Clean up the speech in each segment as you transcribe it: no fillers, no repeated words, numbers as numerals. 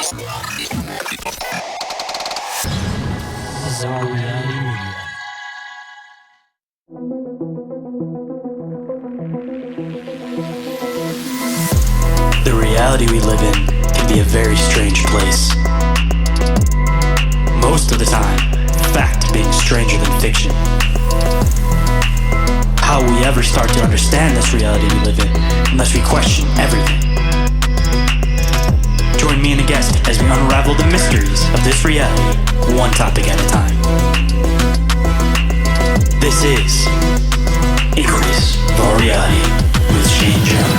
Bizarre Reality Media. The reality we live in can be a very strange place. Most of the time, fact being stranger than fiction. How will we ever start to understand this reality we live in unless we question everything? Join me and a guest as we unravel the mysteries of this reality, one topic at a time. This is Inquiries of Our Reality with Shayn Orin.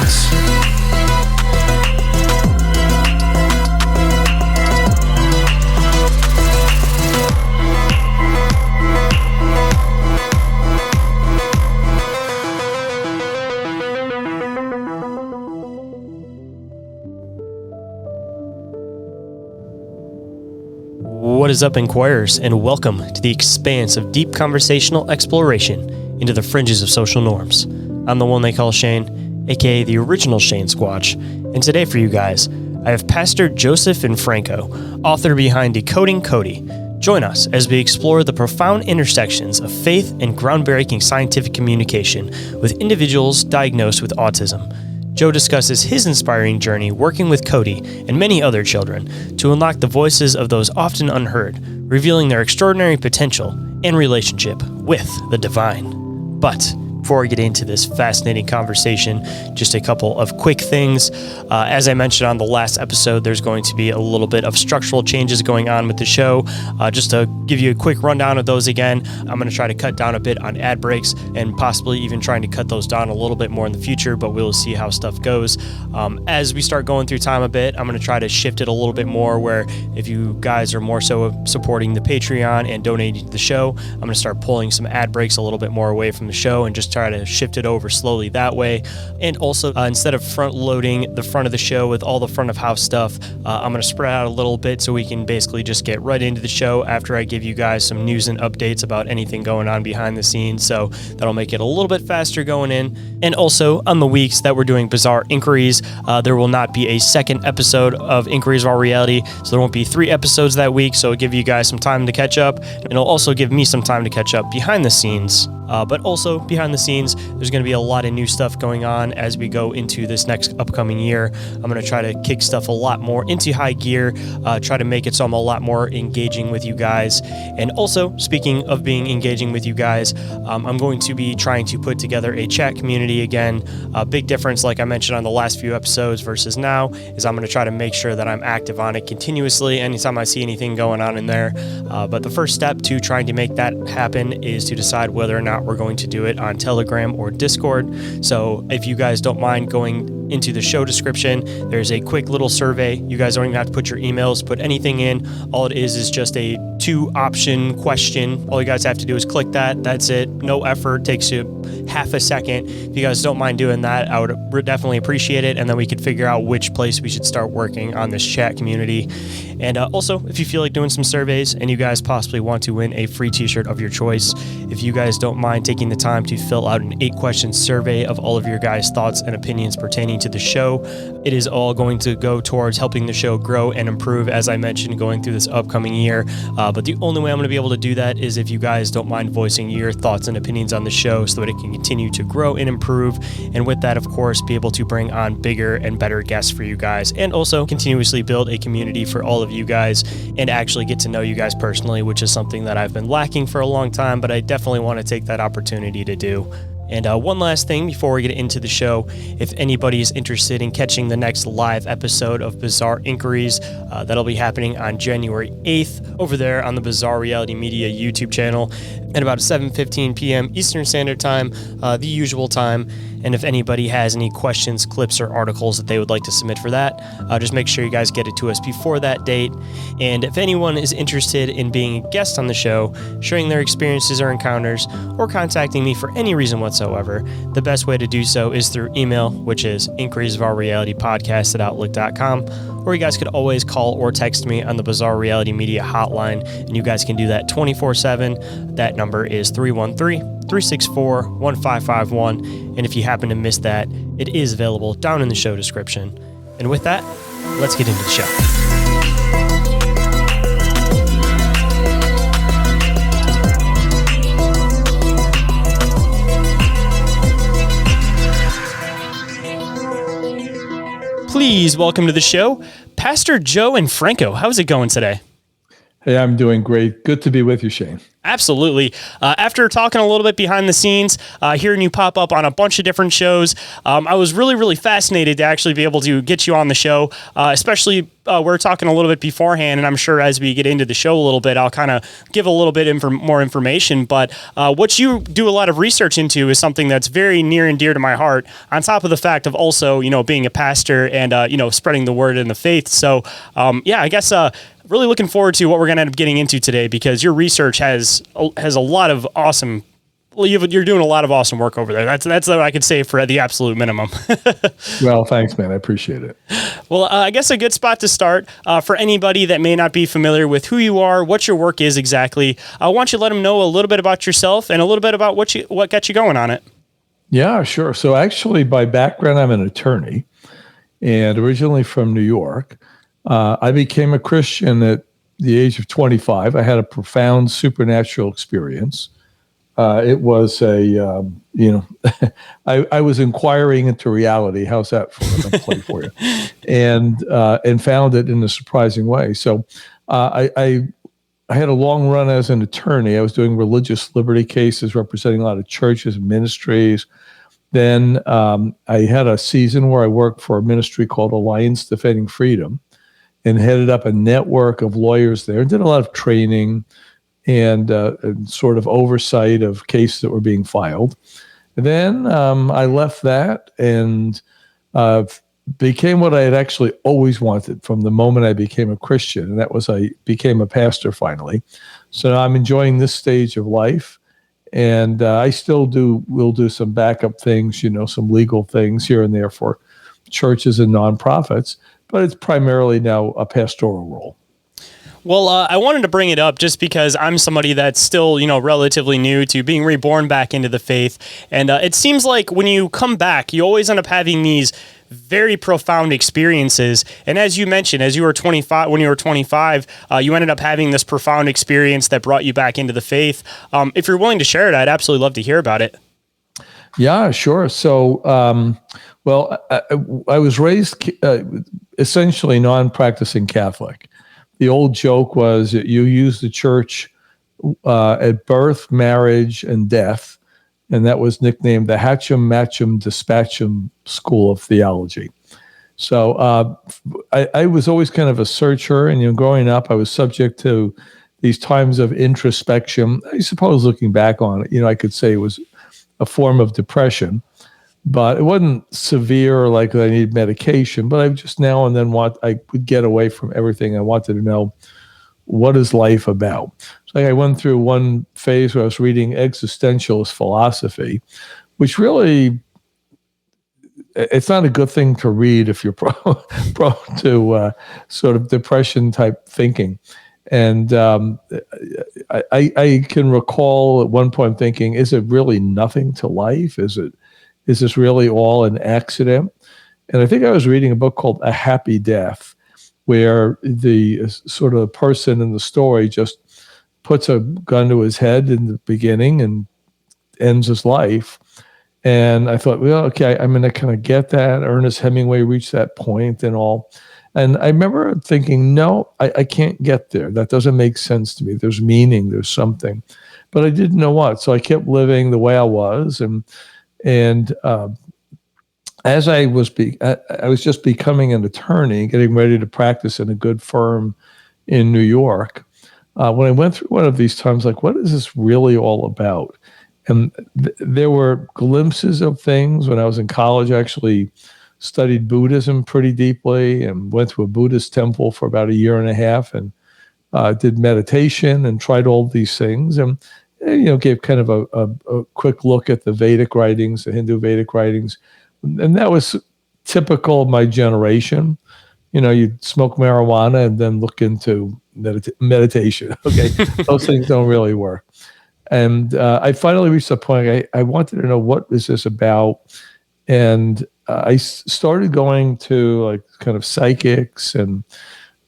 What is up, Inquirers, and welcome to the expanse of deep conversational exploration into the fringes of social norms. I'm the one they call Shane, aka the original Shane Squatch, and today for you guys, I have Pastor Joe Infranco, author behind Decoding Cody. Join us as we explore the profound intersections of faith and groundbreaking scientific communication with individuals diagnosed with autism. Joe discusses his inspiring journey working with Cody and many other children to unlock the voices of those often unheard, revealing their extraordinary potential and relationship with the divine. But before we get into this fascinating conversation, just a couple of quick things. As I mentioned on the last episode, there's going to be a little bit of structural changes going on with the show. Just to give you a quick rundown of those again, I'm going to try to cut down a bit on ad breaks and possibly even trying to cut those down a little bit more in the future, but we'll see how stuff goes. As we start going through time a bit, I'm going to try to shift it a little bit more where if you guys are more so supporting the Patreon and donating to the show, I'm going to start pulling some ad breaks a little bit more away from the show and just try to shift it over slowly that way. And also, instead of front loading the front of the show with all the front of house stuff, I'm going to spread out a little bit so we can basically just get right into the show after I give you guys some news and updates about anything going on behind the scenes. So that'll make it a little bit faster going in. And also, on the weeks that we're doing Bizarre Inquiries, there will not be a second episode of Inquiries of Our Reality. So there won't be 3 episodes that week. So it'll give you guys some time to catch up. And it'll also give me some time to catch up behind the scenes. But also behind the scenes, there's going to be a lot of new stuff going on as we go into this next upcoming year. I'm going to try to kick stuff a lot more into high gear, try to make it so I'm a lot more engaging with you guys. And also, speaking of being engaging with you guys, I'm going to be trying to put together a chat community again. A big difference, like I mentioned on the last few episodes versus now, is I'm going to try to make sure that I'm active on it continuously anytime I see anything going on in there. But the first step to trying to make that happen is to decide whether or not we're going to do it on Telegram or Discord. So if you guys don't mind going into the show description, there's a quick little survey. You guys don't even have to put your emails, put anything in. All it is just a 2-option question. All you guys have to do is click that. That's it. No effort. Takes you half a second. If you guys don't mind doing that, I would definitely appreciate it. And then we could figure out which place we should start working on this chat community. And also, if you feel like doing some surveys and you guys possibly want to win a free t-shirt of your choice, if you guys don't mind taking the time to fill out an 8-question survey of all of your guys' thoughts and opinions pertaining to the show, it is all going to go towards helping the show grow and improve, as I mentioned, going through this upcoming year. But the only way I'm going to be able to do that is if you guys don't mind voicing your thoughts and opinions on the show so that it can continue to grow and improve. And with that, of course, be able to bring on bigger and better guests for you guys, and also continuously build a community for all of you guys and actually get to know you guys personally, which is something that I've been lacking for a long time, but I definitely want to take that opportunity to do. And one last thing before we get into the show, if anybody is interested in catching the next live episode of Bizarre Inquiries, that'll be happening on January 8th over there on the Bizarre Reality Media YouTube channel at about 7:15 p.m. Eastern Standard Time, the usual time. And if anybody has any questions, clips, or articles that they would like to submit for that, just make sure you guys get it to us before that date. And if anyone is interested in being a guest on the show, sharing their experiences or encounters, or contacting me for any reason whatsoever, the best way to do so is through email, which is inquiriesofourrealitypodcast@outlook.com. Or you guys could always call or text me on the Bizarre Reality Media hotline, and you guys can do that 24/7. That number is 313-364-1551. And if you happen to miss that, it is available down in the show description. And with that, let's get into the show. please welcome to the show, Pastor Joe Infranco. How's it going today? Hey, I'm doing great. Good to be with you, Shayn. Absolutely. After talking a little bit behind the scenes, hearing you pop up on a bunch of different shows, I was really fascinated to actually be able to get you on the show, especially we're talking a little bit beforehand, and I'm sure as we get into the show a little bit, I'll kind of give a little bit more information. But what you do a lot of research into is something that's very near and dear to my heart, on top of the fact of also, being a pastor and, spreading the word in the faith. So, I guess really looking forward to what we're going to end up getting into today, because your research has a lot of awesome. Well, you're doing a lot of awesome work over there. That's what I could say for the absolute minimum. Well, thanks, man. I appreciate it. Well, I guess a good spot to start for anybody that may not be familiar with who you are, what your work is exactly. I want you to let them know a little bit about yourself and a little bit about what got you going on it. Yeah, sure. So actually, by background, I'm an attorney, and originally from New York. I became a Christian at the age of 25. I had a profound supernatural experience. It was I was inquiring into reality. How's that for a play for you? And found it in a surprising way. So I had a long run as an attorney. I was doing religious liberty cases, representing a lot of churches and ministries. Then I had a season where I worked for a ministry called Alliance Defending Freedom, and headed up a network of lawyers there, and did a lot of training and sort of oversight of cases that were being filed. And then I left that and became what I had actually always wanted from the moment I became a Christian, and that was I became a pastor finally. So now I'm enjoying this stage of life, and I still will do some backup things, some legal things here and there for churches and nonprofits, but it's primarily now a pastoral role. Well, I wanted to bring it up just because I'm somebody that's still, relatively new to being reborn back into the faith. And it seems like when you come back, you always end up having these very profound experiences. And as you mentioned, when you were 25, you ended up having this profound experience that brought you back into the faith. If you're willing to share it, I'd absolutely love to hear about it. Yeah, sure. So, I was raised essentially non-practicing Catholic. The old joke was that you use the church at birth, marriage, and death, and that was nicknamed the Hatcham, Matcham, Dispatcham School of Theology. So I was always kind of a searcher, and growing up, I was subject to these times of introspection. I suppose looking back on it, I could say it was a form of depression, but it wasn't severe, like I needed medication. But I just now and then I would get away from everything. I wanted to know, what is life about? So I went through one phase where I was reading existentialist philosophy, which really, it's not a good thing to read if you're prone to sort of depression type thinking. And I can recall at one point thinking, is it really nothing to life? Is this really all an accident? And I think I was reading a book called A Happy Death, where the sort of person in the story just puts a gun to his head in the beginning and ends his life. And I thought, well, okay, I'm going to kind of get that. Ernest Hemingway reached that point and all. And I remember thinking, no, I can't get there. That doesn't make sense to me. There's meaning, there's something. But I didn't know what. So I kept living the way I was. And as I was just becoming an attorney, getting ready to practice in a good firm in New York. When I went through one of these times, like, what is this really all about? And there were glimpses of things. When I was in college, I actually studied Buddhism pretty deeply and went to a Buddhist temple for about a year and a half and did meditation and tried all these things and gave kind of a quick look at the Vedic writings, the Hindu Vedic writings. And that was typical of my generation. You'd smoke marijuana and then look into meditation. Okay, those things don't really work. And I finally reached the point I wanted to know, what is this about? And I started going to like kind of psychics and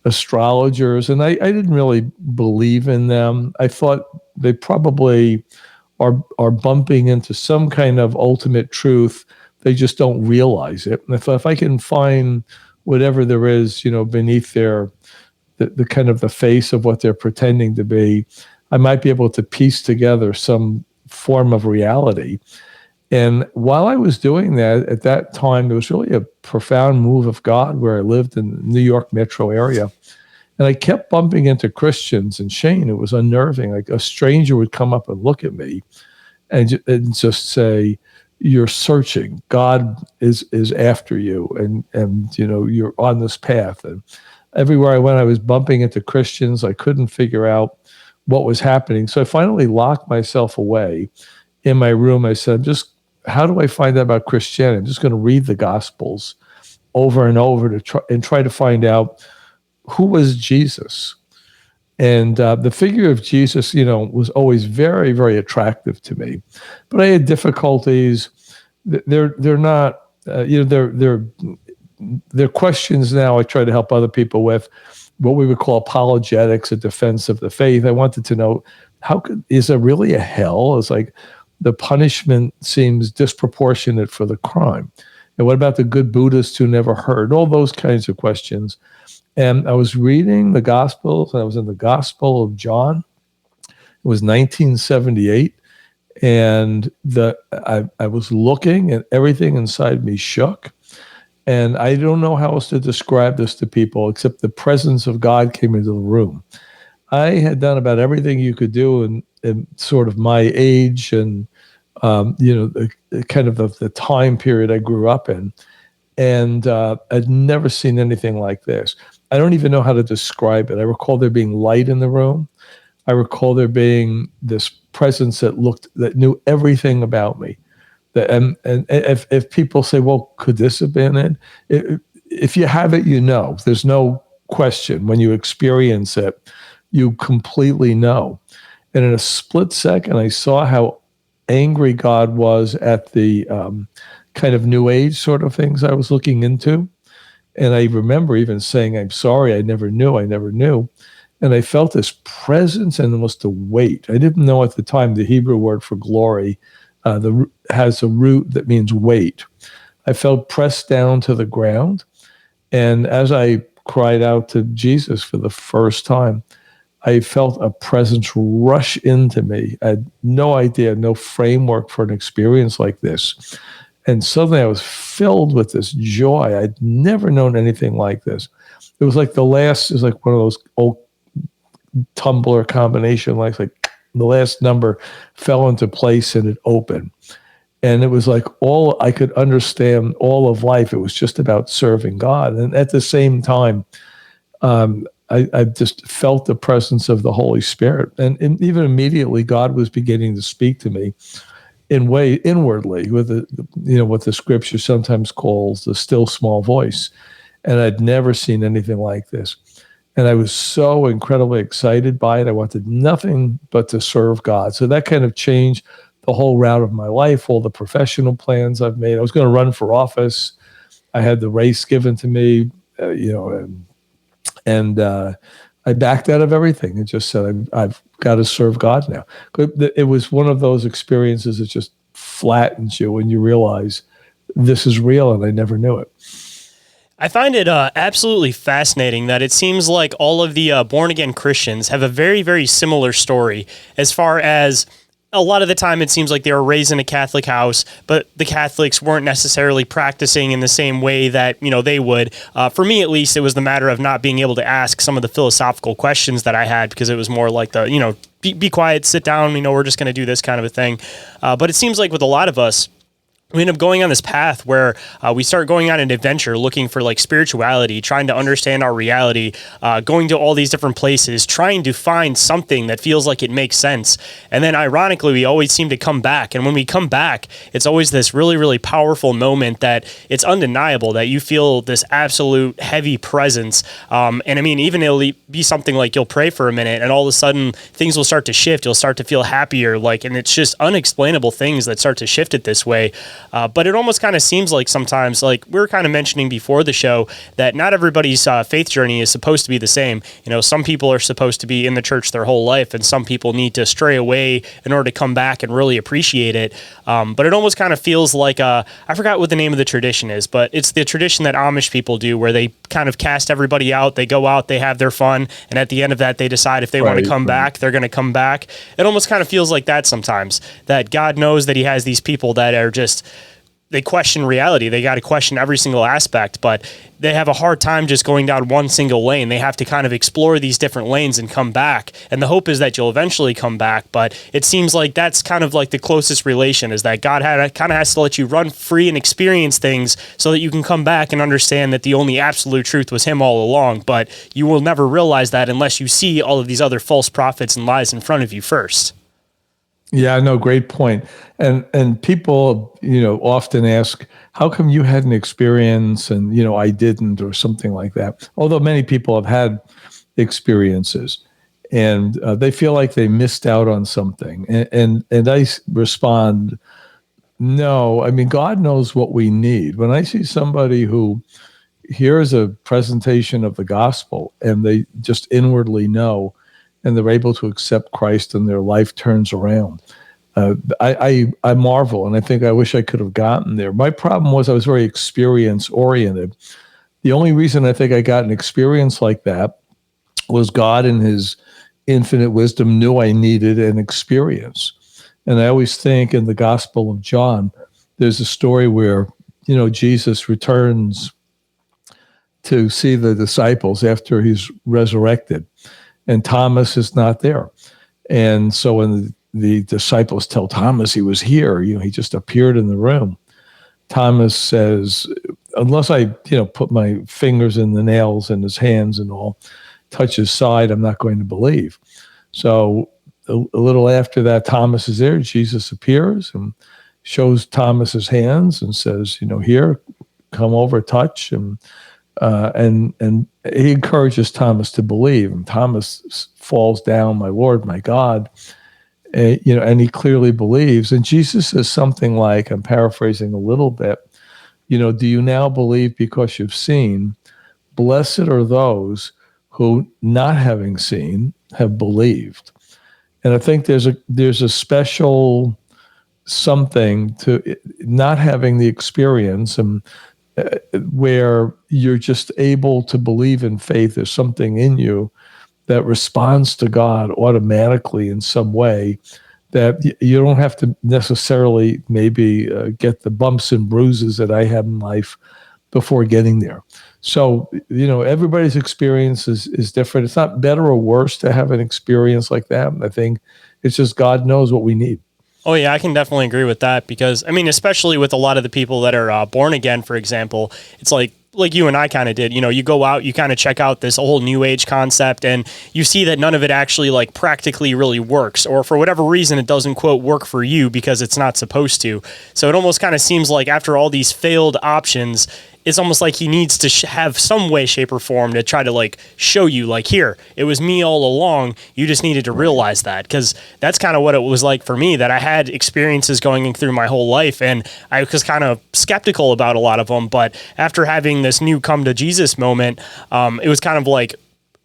astrologers, and I didn't really believe in them. I thought they probably are bumping into some kind of ultimate truth. They just don't realize it. And I thought, if I can find whatever there is, beneath the kind of the face of what they're pretending to be, I might be able to piece together some form of reality. And while I was doing that, at that time, there was really a profound move of God where I lived in the New York metro area. And I kept bumping into Christians, and Shayn, it was unnerving. Like a stranger would come up and look at me and just say, "You're searching. God is after you, and you're on this path." And everywhere I went, I was bumping into Christians. I couldn't figure out what was happening. So I finally locked myself away in my room. I said, how do I find out about Christianity? I'm just going to read the Gospels over and over to try to find out who was Jesus. And the figure of Jesus, was always very, very attractive to me. But I had difficulties. They're not, they're questions now I try to help other people with, what we would call apologetics, a defense of the faith. I wanted to know, is there really a hell? It's like the punishment seems disproportionate for the crime. And what about the good Buddhists who never heard? All those kinds of questions. And I was reading the Gospels, and I was in the Gospel of John. It was 1978. And I was looking, and everything inside me shook. And I don't know how else to describe this to people, except the presence of God came into the room. I had done about everything you could do in sort of my age and, kind of the time period I grew up in. And I'd never seen anything like this. I don't even know how to describe it. I recall there being light in the room. I recall there being this presence that knew everything about me. And if people say, well, could this have been it? If you have it, there's no question. When you experience it, you completely know. And in a split second, I saw how angry God was at the kind of new age sort of things I was looking into. And I remember even saying, I'm sorry, I never knew. And I felt this presence and almost a weight. I didn't know at the time the Hebrew word for glory has a root that means weight. I felt pressed down to the ground. And as I cried out to Jesus for the first time, I felt a presence rush into me. I had no idea, no framework for an experience like this. And suddenly I was filled with this joy. I'd never known anything like this. It was like one of those old tumbler combination, like the last number fell into place and it opened. And it was like I could understand all of life. It was just about serving God. And at the same time, I just felt the presence of the Holy Spirit. And even immediately, God was beginning to speak to me inwardly with what the scripture sometimes calls the still small voice. And I'd never seen anything like this. And I was so incredibly excited by it. I wanted nothing but to serve God. So that kind of changed the whole route of my life, all the professional plans I've made. I was going to run for office. I had the race given to me, and I backed out of everything and just said, I've got to serve God now. It was one of those experiences that just flattens you when you realize this is real and I never knew it. I find it absolutely fascinating that it seems like all of the born-again Christians have a very, very similar story as far as a lot of the time it seems like they were raised in a Catholic house, but the Catholics weren't necessarily practicing in the same way that, they would. For me, at least, it was the matter of not being able to ask some of the philosophical questions that I had because it was more like be quiet, sit down, we're just going to do this kind of a thing. But it seems like with a lot of us, we end up going on this path where we start going on an adventure looking for spirituality, trying to understand our reality, going to all these different places, trying to find something that feels like it makes sense. And then ironically, we always seem to come back. And when we come back, it's always this really, really powerful moment that it's undeniable that you feel this absolute heavy presence. Even it'll be something like you'll pray for a minute and all of a sudden things will start to shift. You'll start to feel happier, and it's just unexplainable things that start to shift it this way. But it almost kind of seems like sometimes, like we were kind of mentioning before the show, that not everybody's faith journey is supposed to be the same. You know, some people are supposed to be in the church their whole life, and some people need to stray away in order to come back and really appreciate it. But it almost kind of feels like, I forgot what the name of the tradition is, but it's the tradition that Amish people do where they kind of cast everybody out, they go out, they have their fun, and at the end of that, they decide if they want to come back, they're going to come back. It almost kind of feels like that sometimes, that God knows that he has these people that are just, they question reality. They got to question every single aspect, but they have a hard time just going down one single lane. They have to kind of explore these different lanes and come back. And the hope is that you'll eventually come back. But it seems like that's kind of like the closest relation, is that God kind of has to let you run free and experience things so that you can come back and understand that the only absolute truth was him all along. But you will never realize that unless you see all of these other false prophets and lies in front of you first. Yeah, no, great point. And people, often ask, how come you had an experience and, I didn't, or something like that? Although many people have had experiences and they feel like they missed out on something. And I respond, no, I mean, God knows what we need. When I see somebody who hears a presentation of the gospel and they just inwardly know, and they're able to accept Christ and their life turns around, I marvel, and I think I wish I could have gotten there. My problem was I was very experience oriented. The only reason I think I got an experience like that was God in his infinite wisdom knew I needed an experience. And I always think in the Gospel of John, there's a story where, Jesus returns to see the disciples after he's resurrected, and Thomas is not there. And so when the disciples tell Thomas he was here, he just appeared in the room, Thomas says, unless I, put my fingers in the nails in his hands and all, touch his side, I'm not going to believe. So a little after that, Thomas is there. Jesus appears and shows Thomas his hands and says, here, come over, touch. And he encourages Thomas to believe. And Thomas falls down, my Lord, my God. And he clearly believes. And Jesus says something like, I'm paraphrasing a little bit, do you now believe because you've seen? Blessed are those who, not having seen, have believed. And I think there's a special something to not having the experience, and where you're just able to believe in faith. There's something in you that responds to God automatically in some way, that you don't have to necessarily maybe get the bumps and bruises that I had in life before getting there. So, everybody's experience is different. It's not better or worse to have an experience like that. I think it's just God knows what we need. Oh, yeah, I can definitely agree with that because, I mean, especially with a lot of the people that are born again, for example, it's like you and I kind of did, you go out, you kind of check out this whole new age concept and you see that none of it actually like practically really works, or for whatever reason, it doesn't quote work for you because it's not supposed to. So it almost kind of seems like after all these failed options, it's almost like he needs to have some way, shape, or form to try to like show you like, here, it was me all along. You just needed to realize that, because that's kind of what it was like for me, that I had experiences going through my whole life and I was kind of skeptical about a lot of them. But after having this new come to Jesus moment, it was kind of like,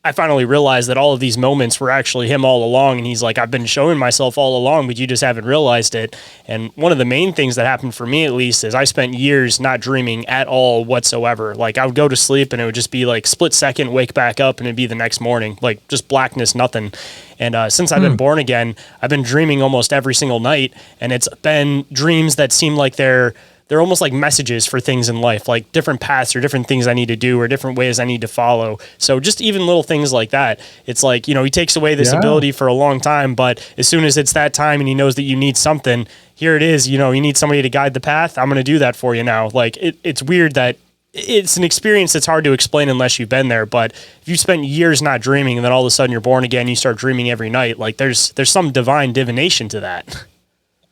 I finally realized that all of these moments were actually him all along. And he's like, I've been showing myself all along, but you just haven't realized it. And one of the main things that happened for me, at least, is I spent years not dreaming at all whatsoever. Like I would go to sleep and it would just be like split second, wake back up, and it'd be the next morning, like just blackness, nothing. And since I've been born again, I've been dreaming almost every single night. And it's been dreams that seem like they're almost like messages for things in life, like different paths or different things I need to do or different ways I need to follow. So just even little things like that. It's like, he takes away this ability for a long time, but as soon as it's that time and he knows that you need something, here it is, you need somebody to guide the path. I'm going to do that for you now. Like it's weird that it's an experience that's hard to explain unless you've been there. But if you spent years not dreaming and then all of a sudden you're born again, you start dreaming every night, like there's some divine divination to that.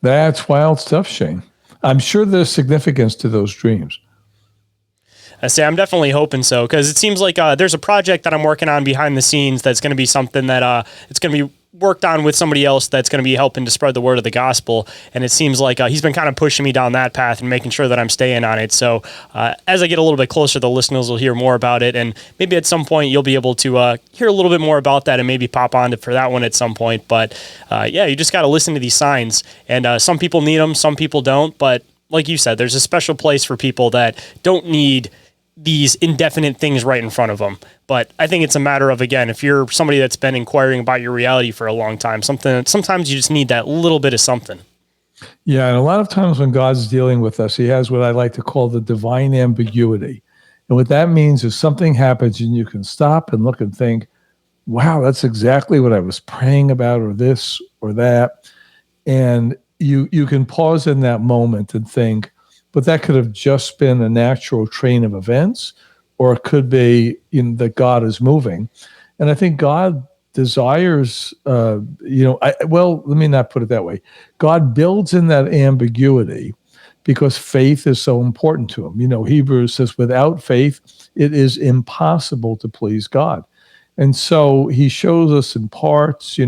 That's wild stuff, Shayn. I'm sure there's significance to those dreams. I say I'm definitely hoping so, because it seems like there's a project that I'm working on behind the scenes that's going to be something that it's going to be worked on with somebody else that's going to be helping to spread the word of the gospel. And it seems like he's been kind of pushing me down that path and making sure that I'm staying on it. So as I get a little bit closer, the listeners will hear more about it. And maybe at some point you'll be able to hear a little bit more about that and maybe pop on for that one at some point. But yeah, you just got to listen to these signs. And some people need them, some people don't. But like you said, there's a special place for people that don't need these indefinite things right in front of them. But I think it's a matter of, again, if you're somebody that's been inquiring about your reality for a long time, sometimes you just need that little bit of something. Yeah, and a lot of times when God's dealing with us, he has what I like to call the divine ambiguity. And what that means is something happens and you can stop and look and think, wow, that's exactly what I was praying about, or this or that. And you can pause in that moment and think, but that could have just been a natural train of events, or it could be that God is moving. And I think God desires, let me not put it that way. God builds in that ambiguity because faith is so important to him. Hebrews says, without faith, it is impossible to please God. And so he shows us in parts.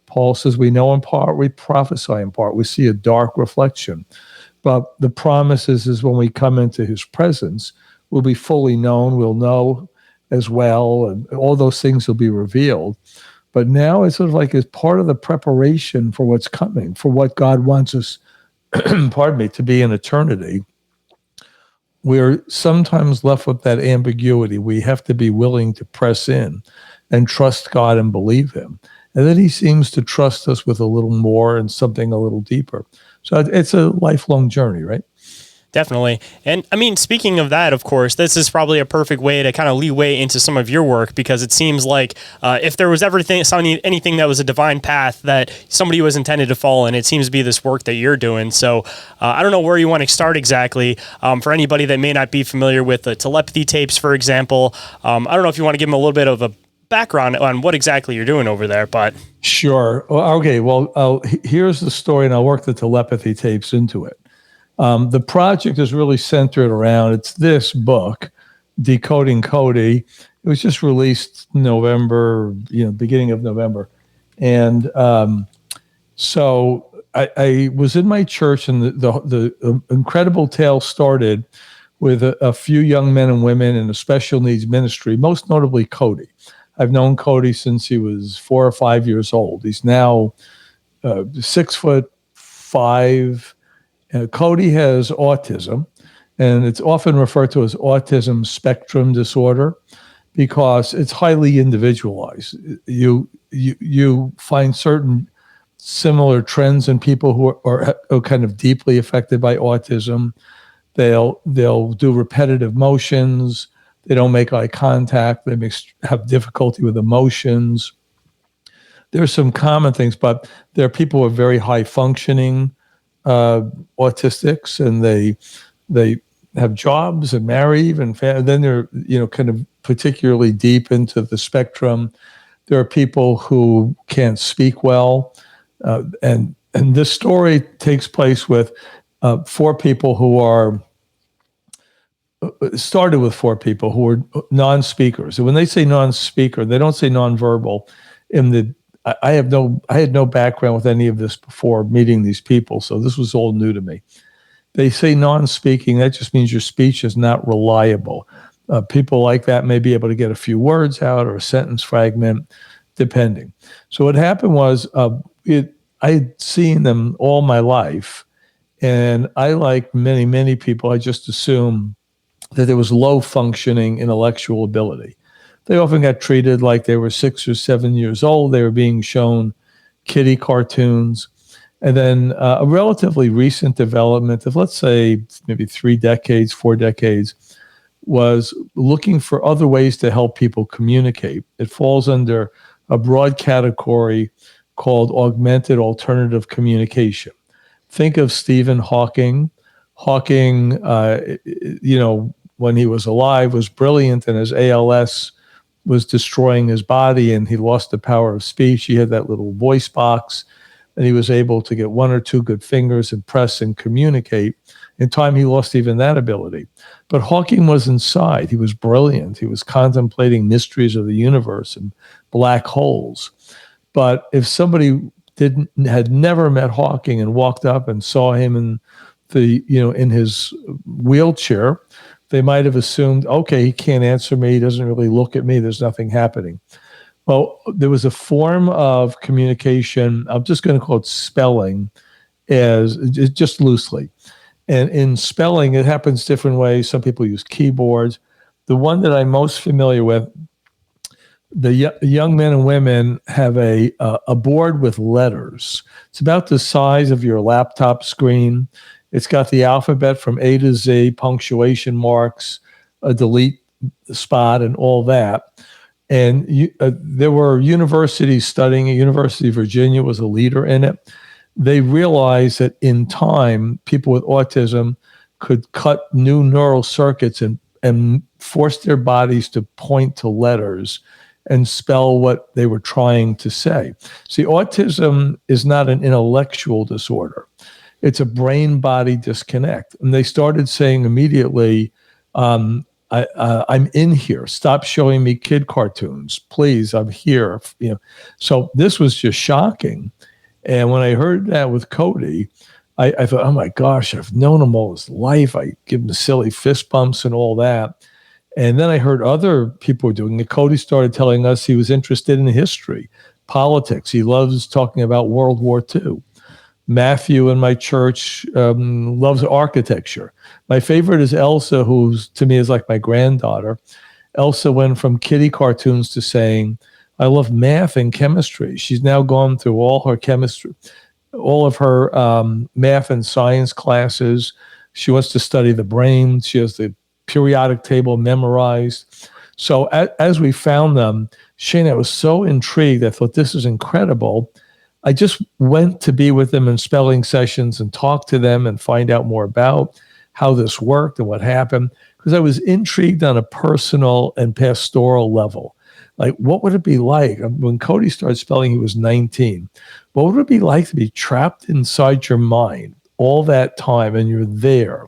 Paul says, we know in part, we prophesy in part, we see a dark reflection. But the promise is when we come into his presence, we'll be fully known, we'll know as well, and all those things will be revealed. But now it's sort of like as part of the preparation for what's coming, for what God wants us, to be in eternity. We're sometimes left with that ambiguity. We have to be willing to press in and trust God and believe him. And then he seems to trust us with a little more and something a little deeper. So it's a lifelong journey, right? Definitely. And I mean, speaking of that, of course, this is probably a perfect way to kind of leeway into some of your work, because it seems like if there was anything that was a divine path that somebody was intended to follow, and it seems to be this work that you're doing. So I don't know where you want to start exactly. For anybody that may not be familiar with the telepathy tapes, for example, I don't know if you want to give them a little bit of a background on what exactly you're doing over there, but sure. Okay. Well, here's the story, and I'll work the telepathy tapes into it. The project is really centered around, it's this book, Decoding Cody. It was just released November, beginning of November. And so I was in my church, and the incredible tale started with a few young men and women in a special needs ministry, most notably Cody. I've known Cody since he was 4 or 5 years old. He's now 6'5". Cody has autism, and it's often referred to as autism spectrum disorder because it's highly individualized. You find certain similar trends in people who are kind of deeply affected by autism. They'll do repetitive motions. They don't make eye contact. They have difficulty with emotions. There's some common things, but there are people who are very high functioning autistics, and they have jobs and marry even. Then they're kind of particularly deep into the spectrum. There are people who can't speak well, and this story takes place with 4 people who are. Started with 4 people who were non-speakers. And when they say non-speaker, they don't say non-verbal. I had no background with any of this before meeting these people, so this was all new to me. They say non-speaking. That just means your speech is not reliable. People like that may be able to get a few words out or a sentence fragment, depending. So what happened was I had seen them all my life, and I, like many, many people, I just assumed that there was low functioning intellectual ability. They often got treated like they were 6 or 7 years old. They were being shown kiddie cartoons. And then a relatively recent development of, let's say, maybe 3 decades, 4 decades, was looking for other ways to help people communicate. It falls under a broad category called augmented alternative communication. Think of Stephen Hawking. Hawking, when he was alive, was brilliant, and his ALS was destroying his body, and he lost the power of speech. He had that little voice box, and he was able to get 1 or 2 good fingers and press and communicate. In time, he lost even that ability. But Hawking was inside. He was brilliant. He was contemplating mysteries of the universe and black holes. But if somebody had never met Hawking and walked up and saw him in his wheelchair, they might have assumed, okay, he can't answer me. He doesn't really look at me. There's nothing happening. Well, there was a form of communication. I'm just going to call it spelling, as just loosely. And in spelling, it happens different ways. Some people use keyboards. The one that I'm most familiar with, the young men and women have a board with letters. It's about the size of your laptop screen. It's got the alphabet from A to Z, punctuation marks, a delete spot, and all that. And there were universities studying it. University of Virginia was a leader in it. They realized that in time, people with autism could cut new neural circuits and force their bodies to point to letters and spell what they were trying to say. See, autism is not an intellectual disorder. It's a brain-body disconnect. And they started saying immediately, I'm in here. Stop showing me kid cartoons. Please, I'm here. So this was just shocking. And when I heard that with Cody, I thought, oh my gosh, I've known him all his life. I give him silly fist bumps and all that. And then I heard other people doing it. Cody started telling us he was interested in history, politics. He loves talking about World War II. Matthew in my church loves architecture. My favorite is Elsa, who to me is like my granddaughter. Elsa went from kiddie cartoons to saying, I love math and chemistry. She's now gone through all her chemistry, all of her math and science classes. She wants to study the brain. She has the periodic table memorized. So as we found them, Shayn, I was so intrigued. I thought, this is incredible. I just went to be with them in spelling sessions and talk to them and find out more about how this worked and what happened, because I was intrigued on a personal and pastoral level. Like, what would it be like? When Cody started spelling, he was 19. What would it be like to be trapped inside your mind all that time and you're there?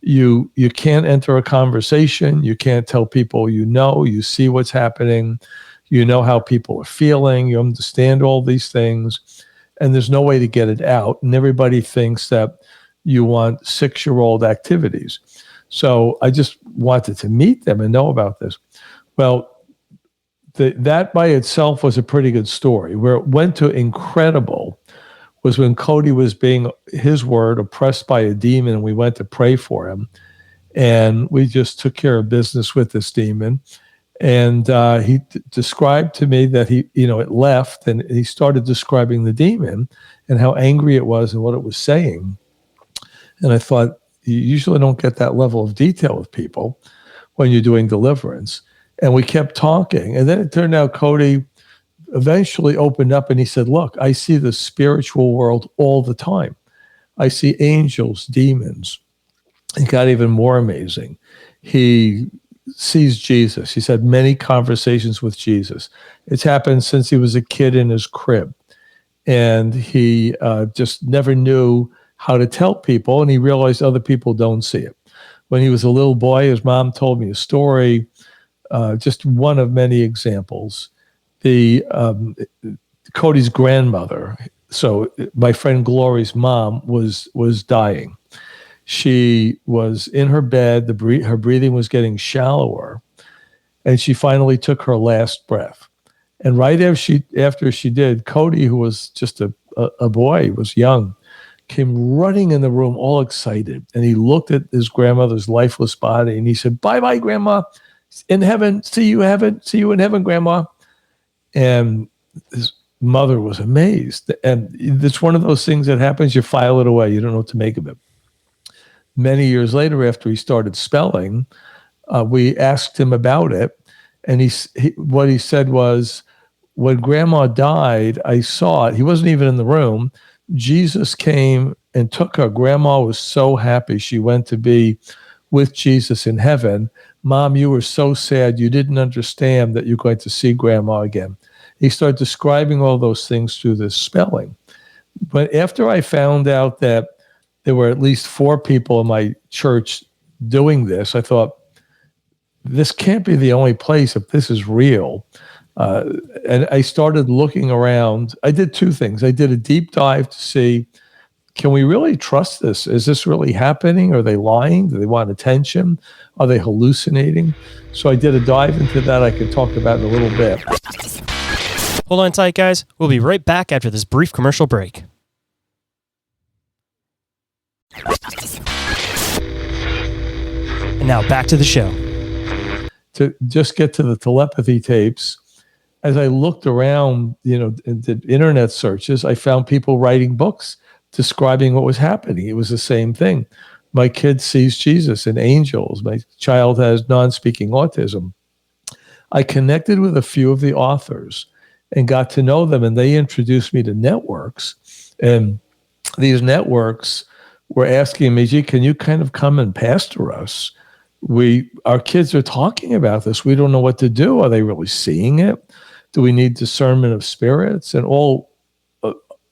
You can't enter a conversation. You can't tell people you see what's happening. You know how people are feeling. You understand all these things. And there's no way to get it out. And everybody thinks that you want 6-year-old activities. So I just wanted to meet them and know about this. Well, that by itself was a pretty good story. Where it went to incredible was when Cody was being, his word, oppressed by a demon, and we went to pray for him. And we just took care of business with this demon. And he described to me that it left, and he started describing the demon and how angry it was and what it was saying. And I thought, you usually don't get that level of detail with people when you're doing deliverance. And we kept talking. And then it turned out Cody eventually opened up and he said, look, I see the spiritual world all the time. I see angels, demons. It got even more amazing. He sees Jesus. He's had many conversations with Jesus. It's happened since he was a kid in his crib. And he just never knew how to tell people, and he realized other people don't see it. When he was a little boy, his mom told me a story, just one of many examples. Cody's grandmother, so my friend Glory's mom, was dying. She was in her bed, her breathing was getting shallower, and she finally took her last breath. And right after she did, Cody, who was just a boy, was young, came running in the room all excited. And he looked at his grandmother's lifeless body and he said, bye-bye, Grandma. In heaven. See you in heaven, Grandma. And his mother was amazed. And it's one of those things that happens, you file it away. You don't know what to make of it. Many years later, after he started spelling, we asked him about it. And what he said was, when Grandma died, I saw it. He wasn't even in the room. Jesus came and took her. Grandma was so happy. She went to be with Jesus in heaven. Mom, you were so sad. You didn't understand that you're going to see Grandma again. He started describing all those things through this spelling. But after I found out that there were at least 4 people in my church doing this, I thought, this can't be the only place if this is real. And I started looking around. I did two things. I did a deep dive to see, can we really trust this? Is this really happening? Are they lying? Do they want attention? Are they hallucinating? So I did a dive into that. I can talk about in a little bit. Hold on tight, guys. We'll be right back after this brief commercial break. And now back to the show. To just get to the telepathy tapes, as I looked around, and did internet searches, I found people writing books describing what was happening. It was the same thing. My kid sees Jesus and angels. My child has non-speaking autism. I connected with a few of the authors and got to know them, and they introduced me to networks. And these networks were asking me, gee, can you kind of come and pastor us? Our kids are talking about this. We don't know what to do. Are they really seeing it? Do we need discernment of spirits and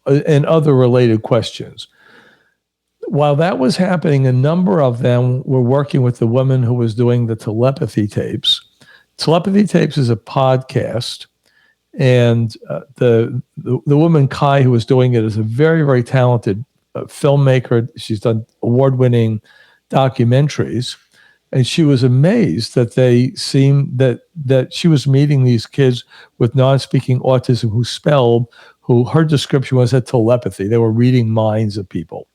and other related questions? While that was happening, a number of them were working with the woman who was doing the telepathy tapes. Telepathy tapes is a podcast, and the woman Kai who was doing it is a very, very talented filmmaker. She's done award-winning documentaries. And she was amazed that they seemed that she was meeting these kids with non-speaking autism who her description was had telepathy. They were reading minds of people.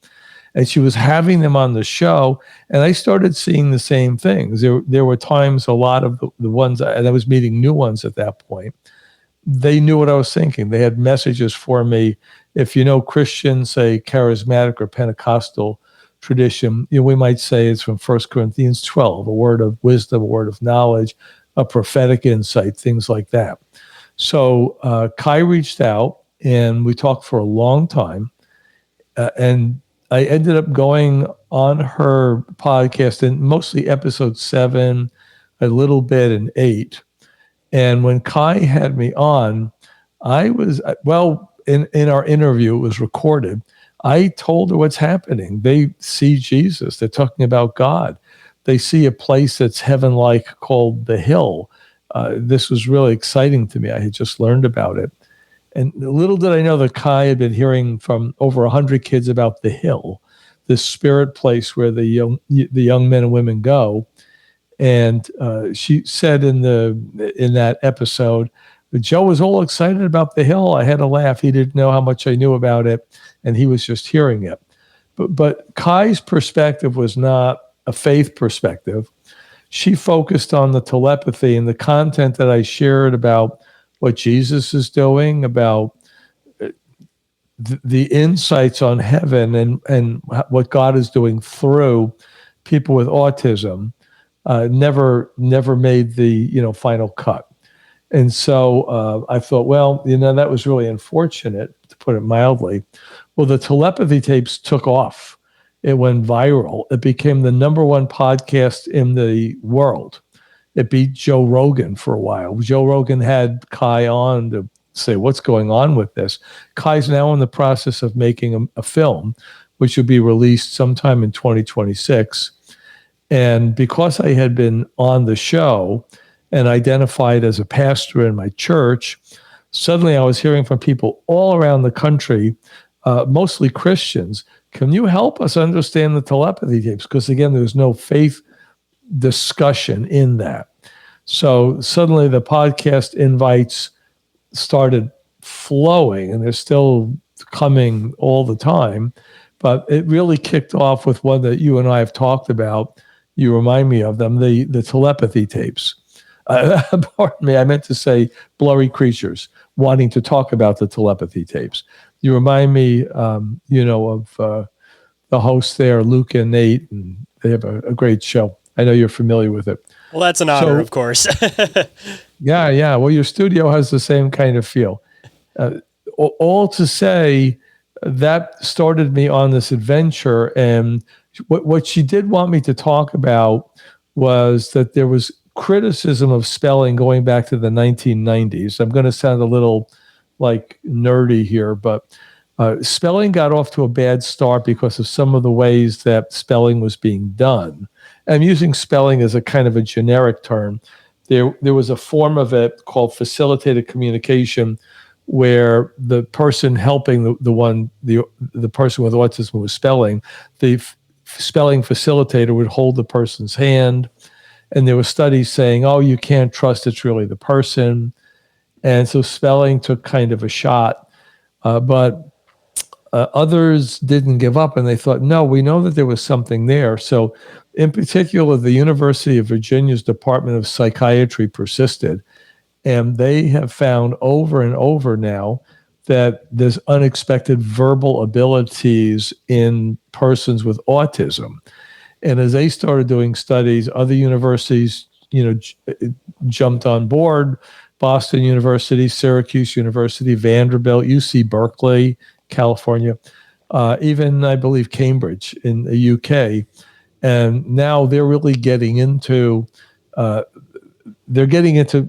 And she was having them on the show, and I started seeing the same things. There were times, a lot of the ones, and I was meeting new ones at that point, they knew what I was thinking. They had messages for me. If you know Christian, say charismatic or Pentecostal tradition, we might say it's from 1 Corinthians 12, a word of wisdom, a word of knowledge, a prophetic insight, things like that. So Kai reached out, and we talked for a long time, and I ended up going on her podcast, and mostly episode 7, a little bit in 8. And when Kai had me on, I was, in our interview, it was recorded, I told her what's happening. They see Jesus. They're talking about God. They see a place that's heaven-like called the Hill. This was really exciting to me. I had just learned about it. And little did I know that Kai had been hearing from over 100 kids about the Hill, this spirit place where the young men and women go. And she said in that episode, Joe was all excited about the Hill. I had to laugh. He didn't know how much I knew about it, and he was just hearing it. But Kai's perspective was not a faith perspective. She focused on the telepathy and the content that I shared about what Jesus is doing, about the insights on heaven and what God is doing through people with autism. Never made the final cut. And so I thought, well, that was really unfortunate, to put it mildly. Well, the telepathy tapes took off. It went viral. It became the number one podcast in the world. It beat Joe Rogan for a while. Joe Rogan had Kai on to say, what's going on with this? Kai's now in the process of making a film, which will be released sometime in 2026. And because I had been on the show and identified as a pastor in my church, suddenly I was hearing from people all around the country, mostly Christians, can you help us understand the telepathy tapes? Because again, there's no faith discussion in that. So suddenly the podcast invites started flowing, and they're still coming all the time. But it really kicked off with one that you and I have talked about. You remind me of them, the telepathy tapes. Pardon me, I meant to say blurry creatures wanting to talk about the telepathy tapes. You remind me, of the hosts there, Luke and Nate, and they have a great show. I know you're familiar with it. Well, that's an honor, of course. Yeah. Well, your studio has the same kind of feel. All to say, that started me on this adventure. And what she did want me to talk about was that there was criticism of spelling going back to the 1990s. I'm going to sound a little like nerdy here, but spelling got off to a bad start because of some of the ways that spelling was being done. I'm using spelling as a kind of a generic term. there was a form of it called facilitated communication, where the person helping the person with autism was spelling, the spelling facilitator would hold the person's hand, and there were studies saying, oh, you can't trust it's really the person. And so spelling took kind of a shot, but others didn't give up, and they thought, no, we know that there was something there. So in particular, the University of Virginia's Department of Psychiatry persisted, and they have found over and over now that there's unexpected verbal abilities in persons with autism. And as they started doing studies, other universities, jumped on board. Boston University, Syracuse University, Vanderbilt, UC Berkeley, California, even I believe Cambridge in the UK. And now they're really getting into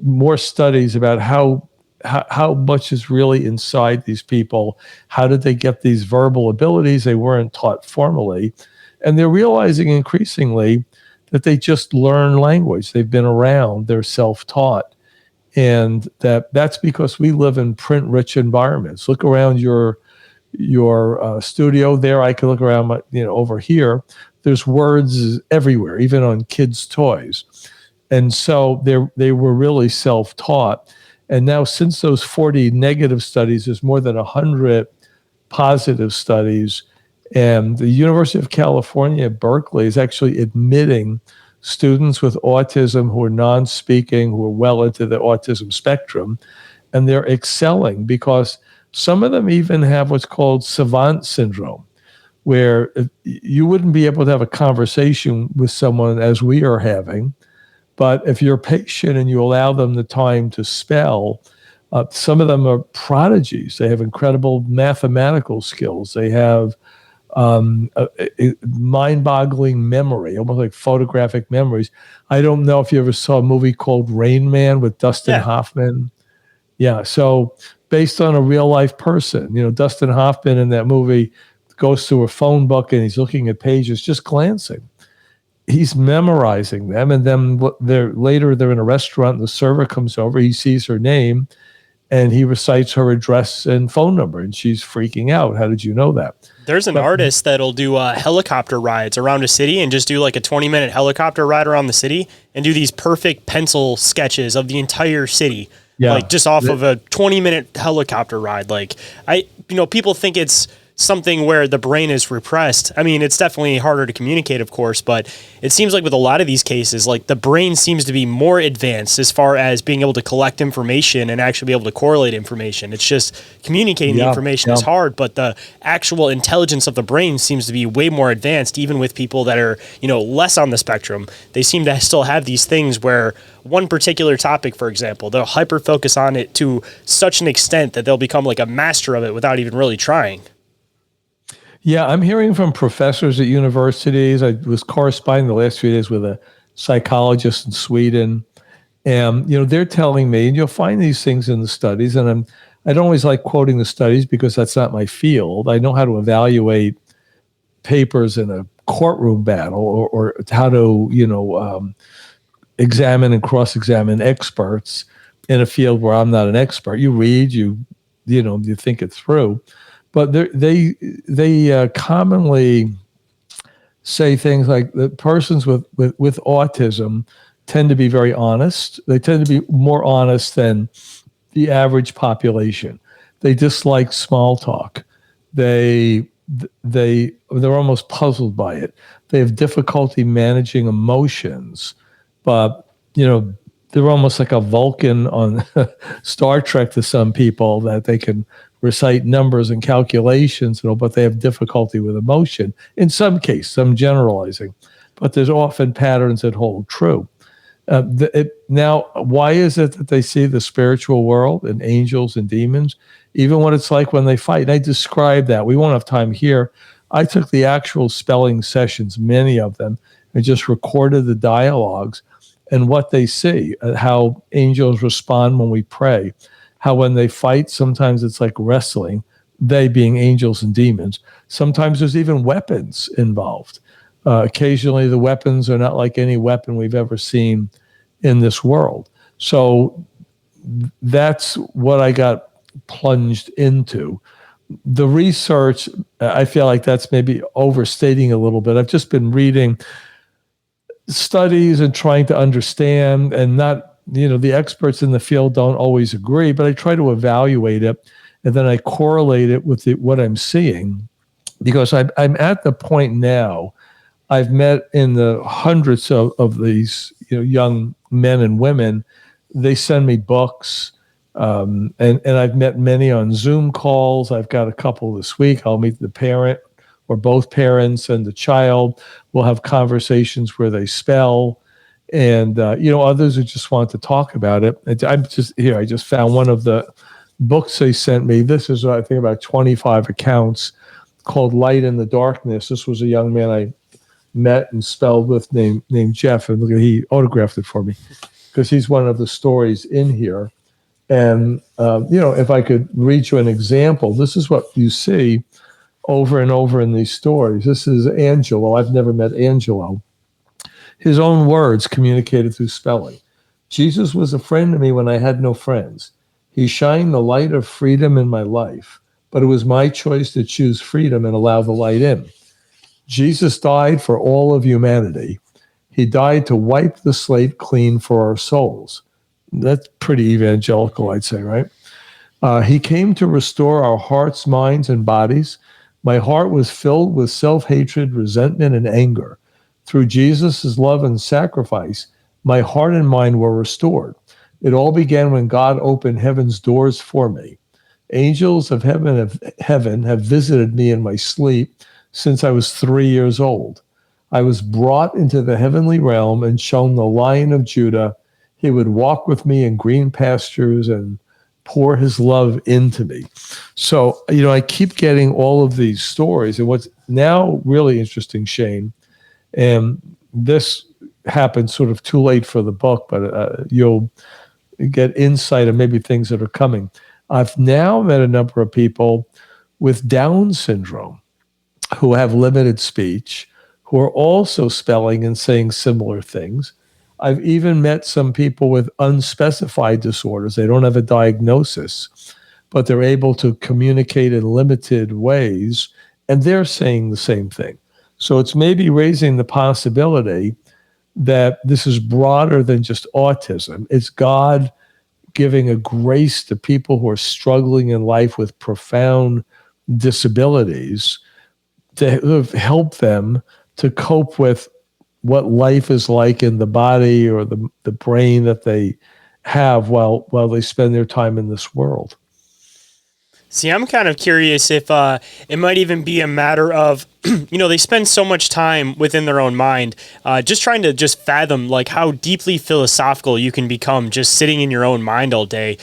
more studies about how much is really inside these people. How did they get these verbal abilities they weren't taught formally? And they're realizing increasingly that they just learn language. They've been around, they're self-taught. And that's because we live in print-rich environments. Look around your studio there. I can look around over here. There's words everywhere, even on kids' toys. And so they were really self-taught. And now since those 40 negative studies, there's more than 100 positive studies. And the University of California at Berkeley is actually admitting students with autism who are non-speaking, who are well into the autism spectrum, and they're excelling because some of them even have what's called savant syndrome, where you wouldn't be able to have a conversation with someone as we are having, but if you're patient and you allow them the time to spell, some of them are prodigies. They have incredible mathematical skills. They have a mind-boggling memory, almost like photographic memories. I don't know if you ever saw a movie called Rain Man with Dustin Hoffman. Yeah, so based on a real-life person, Dustin Hoffman in that movie goes through a phone book and he's looking at pages, just glancing. He's memorizing them, and then they're in a restaurant, and the server comes over, he sees her name, and he recites her address and phone number, and she's freaking out. How did you know that? There's an artist that'll do helicopter rides around a city and just do like a 20-minute helicopter ride around the city and do these perfect pencil sketches of the entire city, like just off of a 20-minute helicopter ride. Like people think it's something where the brain is repressed. I mean, it's definitely harder to communicate, of course, but it seems like with a lot of these cases, like the brain seems to be more advanced as far as being able to collect information and actually be able to correlate information. It's just communicating the information is hard, but the actual intelligence of the brain seems to be way more advanced, even with people that are, less on the spectrum. They seem to still have these things where one particular topic, for example, they'll hyper focus on it to such an extent that they'll become like a master of it without even really trying. Yeah, I'm hearing from professors at universities. I was corresponding the last few days with a psychologist in Sweden, and they're telling me, and you'll find these things in the studies. And I don't always like quoting the studies because that's not my field. I know how to evaluate papers in a courtroom battle, or how to examine and cross-examine experts in a field where I'm not an expert. You read, you think it through. But they commonly say things like the persons with autism tend to be very honest. They tend to be more honest than the average population. They dislike small talk. They're almost puzzled by it. They have difficulty managing emotions, but they're almost like a Vulcan on Star Trek to some people, that they can recite numbers and calculations, but they have difficulty with emotion. In some cases, I'm generalizing, but there's often patterns that hold true. Now, why is it that they see the spiritual world and angels and demons, even what it's like when they fight? And I described that. We won't have time here. I took the actual spelling sessions, many of them, and just recorded the dialogues and what they see, how angels respond when we pray, how when they fight, sometimes it's like wrestling, they being angels and demons. Sometimes there's even weapons involved. Occasionally the weapons are not like any weapon we've ever seen in this world. So that's what I got plunged into. The research, I feel like that's maybe overstating a little bit. I've just been reading studies and trying to understand, and not, the experts in the field don't always agree, but I try to evaluate it, and then I correlate it with what I'm seeing, because I'm at the point now. I've met in the hundreds of these young men and women. They send me books, and I've met many on Zoom calls. I've got a couple this week. I'll meet the parent or both parents and the child. We'll have conversations where they spell, and others who just want to talk about it. I'm just here. I just found one of the books they sent me. This is, I think, about 25 accounts, called Light in the Darkness. This was a young man I met and spelled with named Jeff, and look, he autographed it for me because he's one of the stories in here. And if I could read you an example, this is what you see over and over in these stories. This is Angelo. I've never met Angelo. His own words communicated through spelling. Jesus was a friend to me when I had no friends. He shined the light of freedom in my life, but it was my choice to choose freedom and allow the light in. Jesus died for all of humanity. He died to wipe the slate clean for our souls. That's pretty evangelical, I'd say, right? He came to restore our hearts, minds, and bodies. My heart was filled with self-hatred, resentment, and anger. Through Jesus' love and sacrifice, my heart and mind were restored. It all began when God opened heaven's doors for me. Angels of heaven have visited me in my sleep since I was 3 years old. I was brought into the heavenly realm and shown the Lion of Judah. He would walk with me in green pastures and pour his love into me. So, I keep getting all of these stories. And what's now really interesting, Shayn, and this happened sort of too late for the book, but you'll get insight on maybe things that are coming. I've now met a number of people with Down syndrome who have limited speech, who are also spelling and saying similar things. I've even met some people with unspecified disorders. They don't have a diagnosis, but they're able to communicate in limited ways, and they're saying the same thing. So it's maybe raising the possibility that this is broader than just autism. It's God giving a grace to people who are struggling in life with profound disabilities to help them to cope with what life is like in the body or the brain that they have while they spend their time in this world. See, I'm kind of curious if it might even be a matter of, they spend so much time within their own mind, just trying to just fathom like how deeply philosophical you can become just sitting in your own mind all day.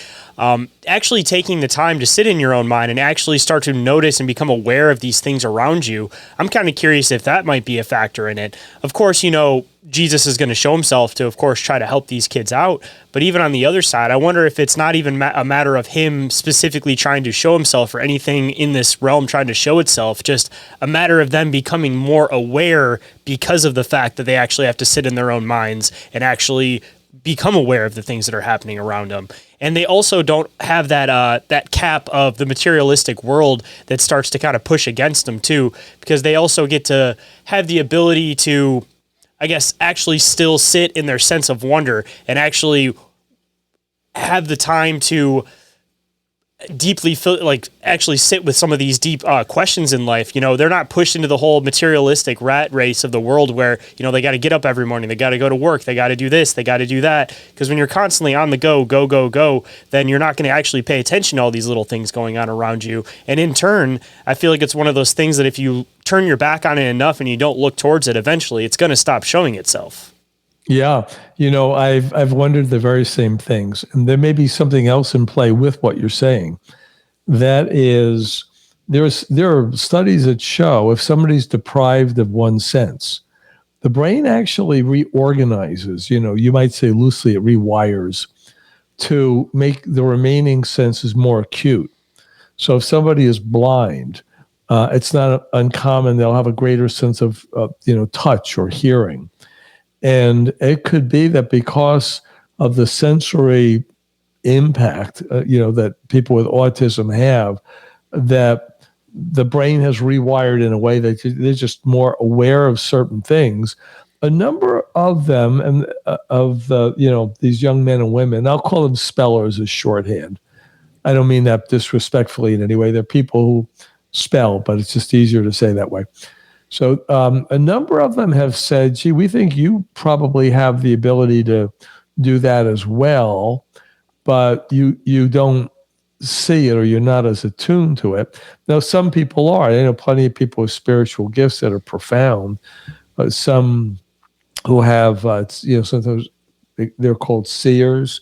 Actually taking the time to sit in your own mind and actually start to notice and become aware of these things around you. I'm kind of curious if that might be a factor in it. Of course, Jesus is going to show himself to, of course, try to help these kids out. But even on the other side, I wonder if it's not even a matter of him specifically trying to show himself or anything in this realm trying to show itself, just a matter of them becoming more aware because of the fact that they actually have to sit in their own minds and actually become aware of the things that are happening around them. And they also don't have that cap of the materialistic world that starts to kind of push against them too, because they also get to have the ability to, I guess, actually still sit in their sense of wonder and actually have the time to deeply feel like actually sit with some of these deep questions in life. They're not pushed into the whole materialistic rat race of the world where, they got to get up every morning. They got to go to work. They got to do this. They got to do that. Because when you're constantly on the go, then you're not going to actually pay attention to all these little things going on around you. And in turn, I feel like it's one of those things that if you turn your back on it enough and you don't look towards it, eventually it's going to stop showing itself. Yeah. I've wondered the very same things. And there may be something else in play with what you're saying. That is, there are studies that show if somebody's deprived of one sense, the brain actually reorganizes, you might say loosely, it rewires to make the remaining senses more acute. So if somebody is blind, it's not uncommon. They'll have a greater sense of, touch or hearing. And it could be that because of the sensory impact, that people with autism have, that the brain has rewired in a way that they're just more aware of certain things. A number of them, and these young men and women, I'll call them spellers as shorthand. I don't mean that disrespectfully in any way. They're people who spell, but it's just easier to say that way. So a number of them have said, gee, we think you probably have the ability to do that as well, but you don't see it, or you're not as attuned to it. Now, some people are. I know plenty of people with spiritual gifts that are profound. Some who have, sometimes they're called seers,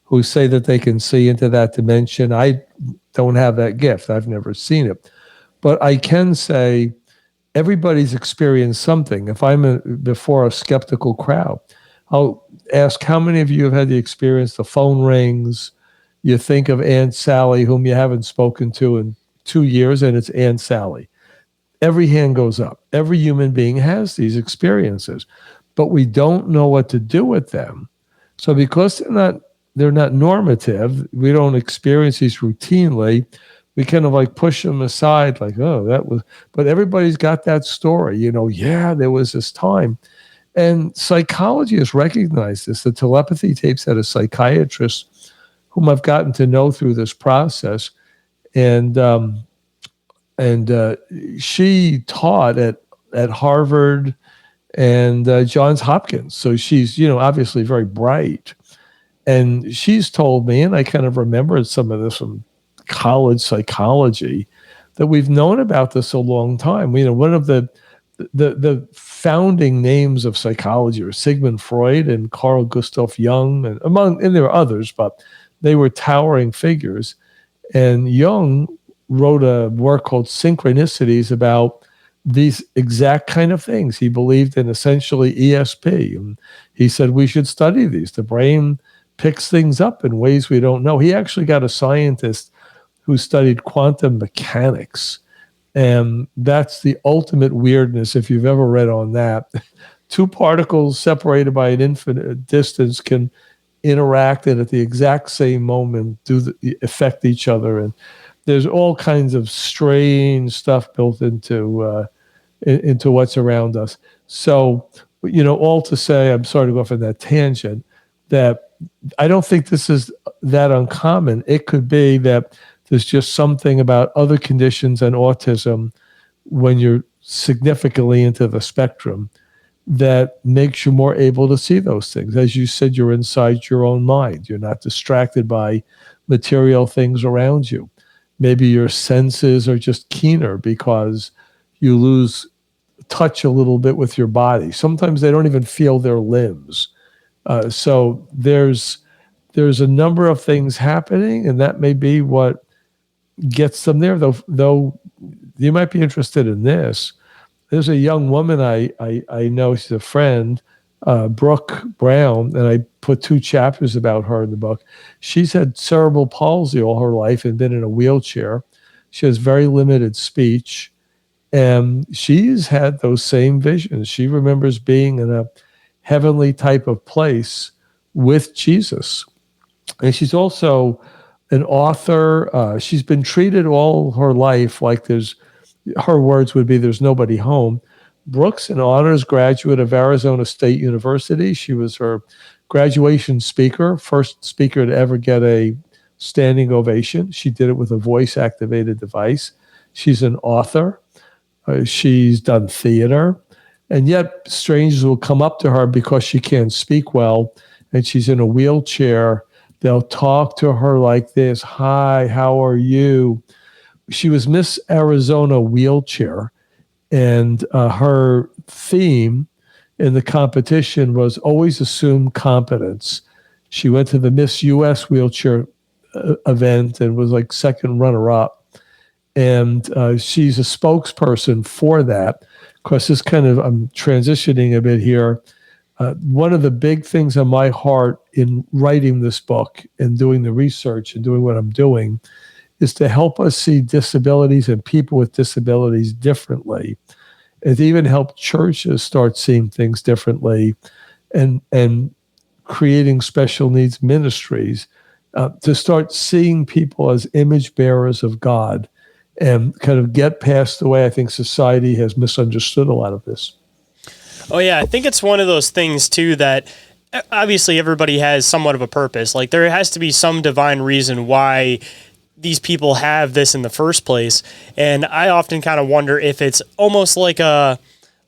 who say that they can see into that dimension. I don't have that gift. I've never seen it. But I can say everybody's experienced something. If I'm before a skeptical crowd, I'll ask, how many of you have had the experience, the phone rings, you think of Aunt Sally, whom you haven't spoken to in 2 years, and it's Aunt Sally. Every hand goes up. Every human being has these experiences, but we don't know what to do with them. So because they're not normative, we don't experience these routinely, we kind of like push them aside, like, oh, that was, but everybody's got that story, yeah, there was this time. And psychology has recognized this. The telepathy tapes had a psychiatrist whom I've gotten to know through this process. And she taught at Harvard and Johns Hopkins. So she's, obviously very bright. And she's told me, and I kind of remembered some of this from college psychology, that we've known about this a long time. One of the founding names of psychology were Sigmund Freud and Carl Gustav Jung, and there were others, but they were towering figures. And Jung wrote a work called Synchronicities about these exact kind of things. He believed in essentially ESP. And he said we should study these. The brain picks things up in ways we don't know. He actually got a scientist who studied quantum mechanics. And that's the ultimate weirdness, if you've ever read on that. Two particles separated by an infinite distance can interact and at the exact same moment affect each other. And there's all kinds of strange stuff built into what's around us. So, all to say, I'm sorry to go off on that tangent, that I don't think this is that uncommon. It could be that there's just something about other conditions and autism when you're significantly into the spectrum that makes you more able to see those things. As you said, you're inside your own mind. You're not distracted by material things around you. Maybe your senses are just keener because you lose touch a little bit with your body. Sometimes they don't even feel their limbs. So there's a number of things happening, and that may be what gets them there. Though you might be interested in this. There's a young woman I know, she's a friend, Brooke Brown, and I put 2 chapters about her in the book. She's had cerebral palsy all her life and been in a wheelchair. She has very limited speech, and she's had those same visions. She remembers being in a heavenly type of place with Jesus. And she's also an author. She's been treated all her life like her words would be, there's nobody home. Brooke's an honors graduate of Arizona State University. She was her graduation speaker, first speaker to ever get a standing ovation. She did it with a voice-activated device. She's an author. She's done theater. And yet strangers will come up to her because she can't speak well, and she's in a wheelchair. They'll talk to her like this, hi, how are you? She was Miss Arizona Wheelchair, and her theme in the competition was always assume competence. She went to the Miss US Wheelchair event and was like second runner-up. And she's a spokesperson for that. Of course, I'm transitioning a bit here. One of the big things on my heart in writing this book and doing the research and doing what I'm doing is to help us see disabilities and people with disabilities differently, and to even help churches start seeing things differently, and creating special needs ministries to start seeing people as image bearers of God and kind of get past the way I think society has misunderstood a lot of this. Oh, yeah. I think it's one of those things, too, that obviously everybody has somewhat of a purpose. Like, there has to be some divine reason why these people have this in the first place. And I often kind of wonder if it's almost like an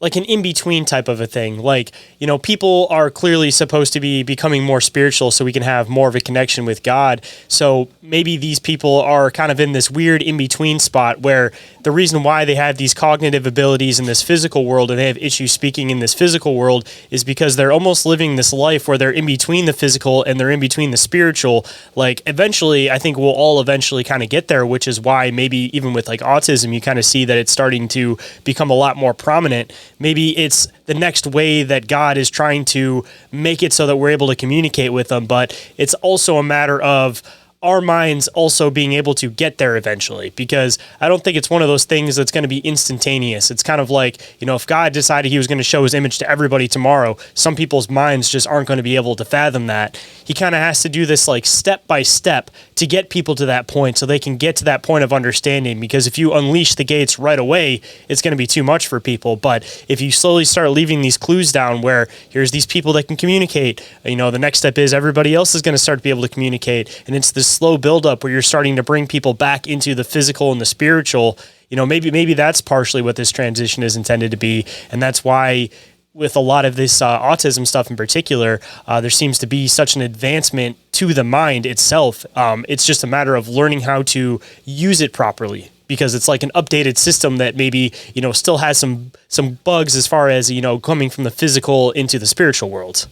in-between type of a thing. Like, you know, people are clearly supposed to be becoming more spiritual so we can have more of a connection with God. So maybe these people are kind of in this weird in-between spot where the reason why they have these cognitive abilities in this physical world and they have issues speaking in this physical world is because they're almost living this life where they're in between the physical and they're in between the spiritual. Like, eventually, I think we'll all eventually kind of get there, which is why maybe even with like autism, you kind of see that it's starting to become a lot more prominent. Maybe it's the next way that God is trying to make it so that we're able to communicate with them, but it's also a matter of our minds also being able to get there eventually, because I don't think it's one of those things that's going to be instantaneous. It's kind of like, you know, if God decided he was going to show his image to everybody tomorrow, some people's minds just aren't going to be able to fathom that. He kind of has to do this like step by step to get people to that point so they can get to that point of understanding, because if you unleash the gates right away, it's going to be too much for people. But if you slowly start leaving these clues down where here's these people that can communicate, you know, the next step is everybody else is going to start to be able to communicate, and it's this slow buildup where you're starting to bring people back into the physical and the spiritual. You know, maybe that's partially what this transition is intended to be, and that's why with a lot of this autism stuff in particular, there seems to be such an advancement to the mind itself. It's just a matter of learning how to use it properly, because it's like an updated system that maybe, you know, still has some bugs as far as, you know, coming from the physical into the spiritual world.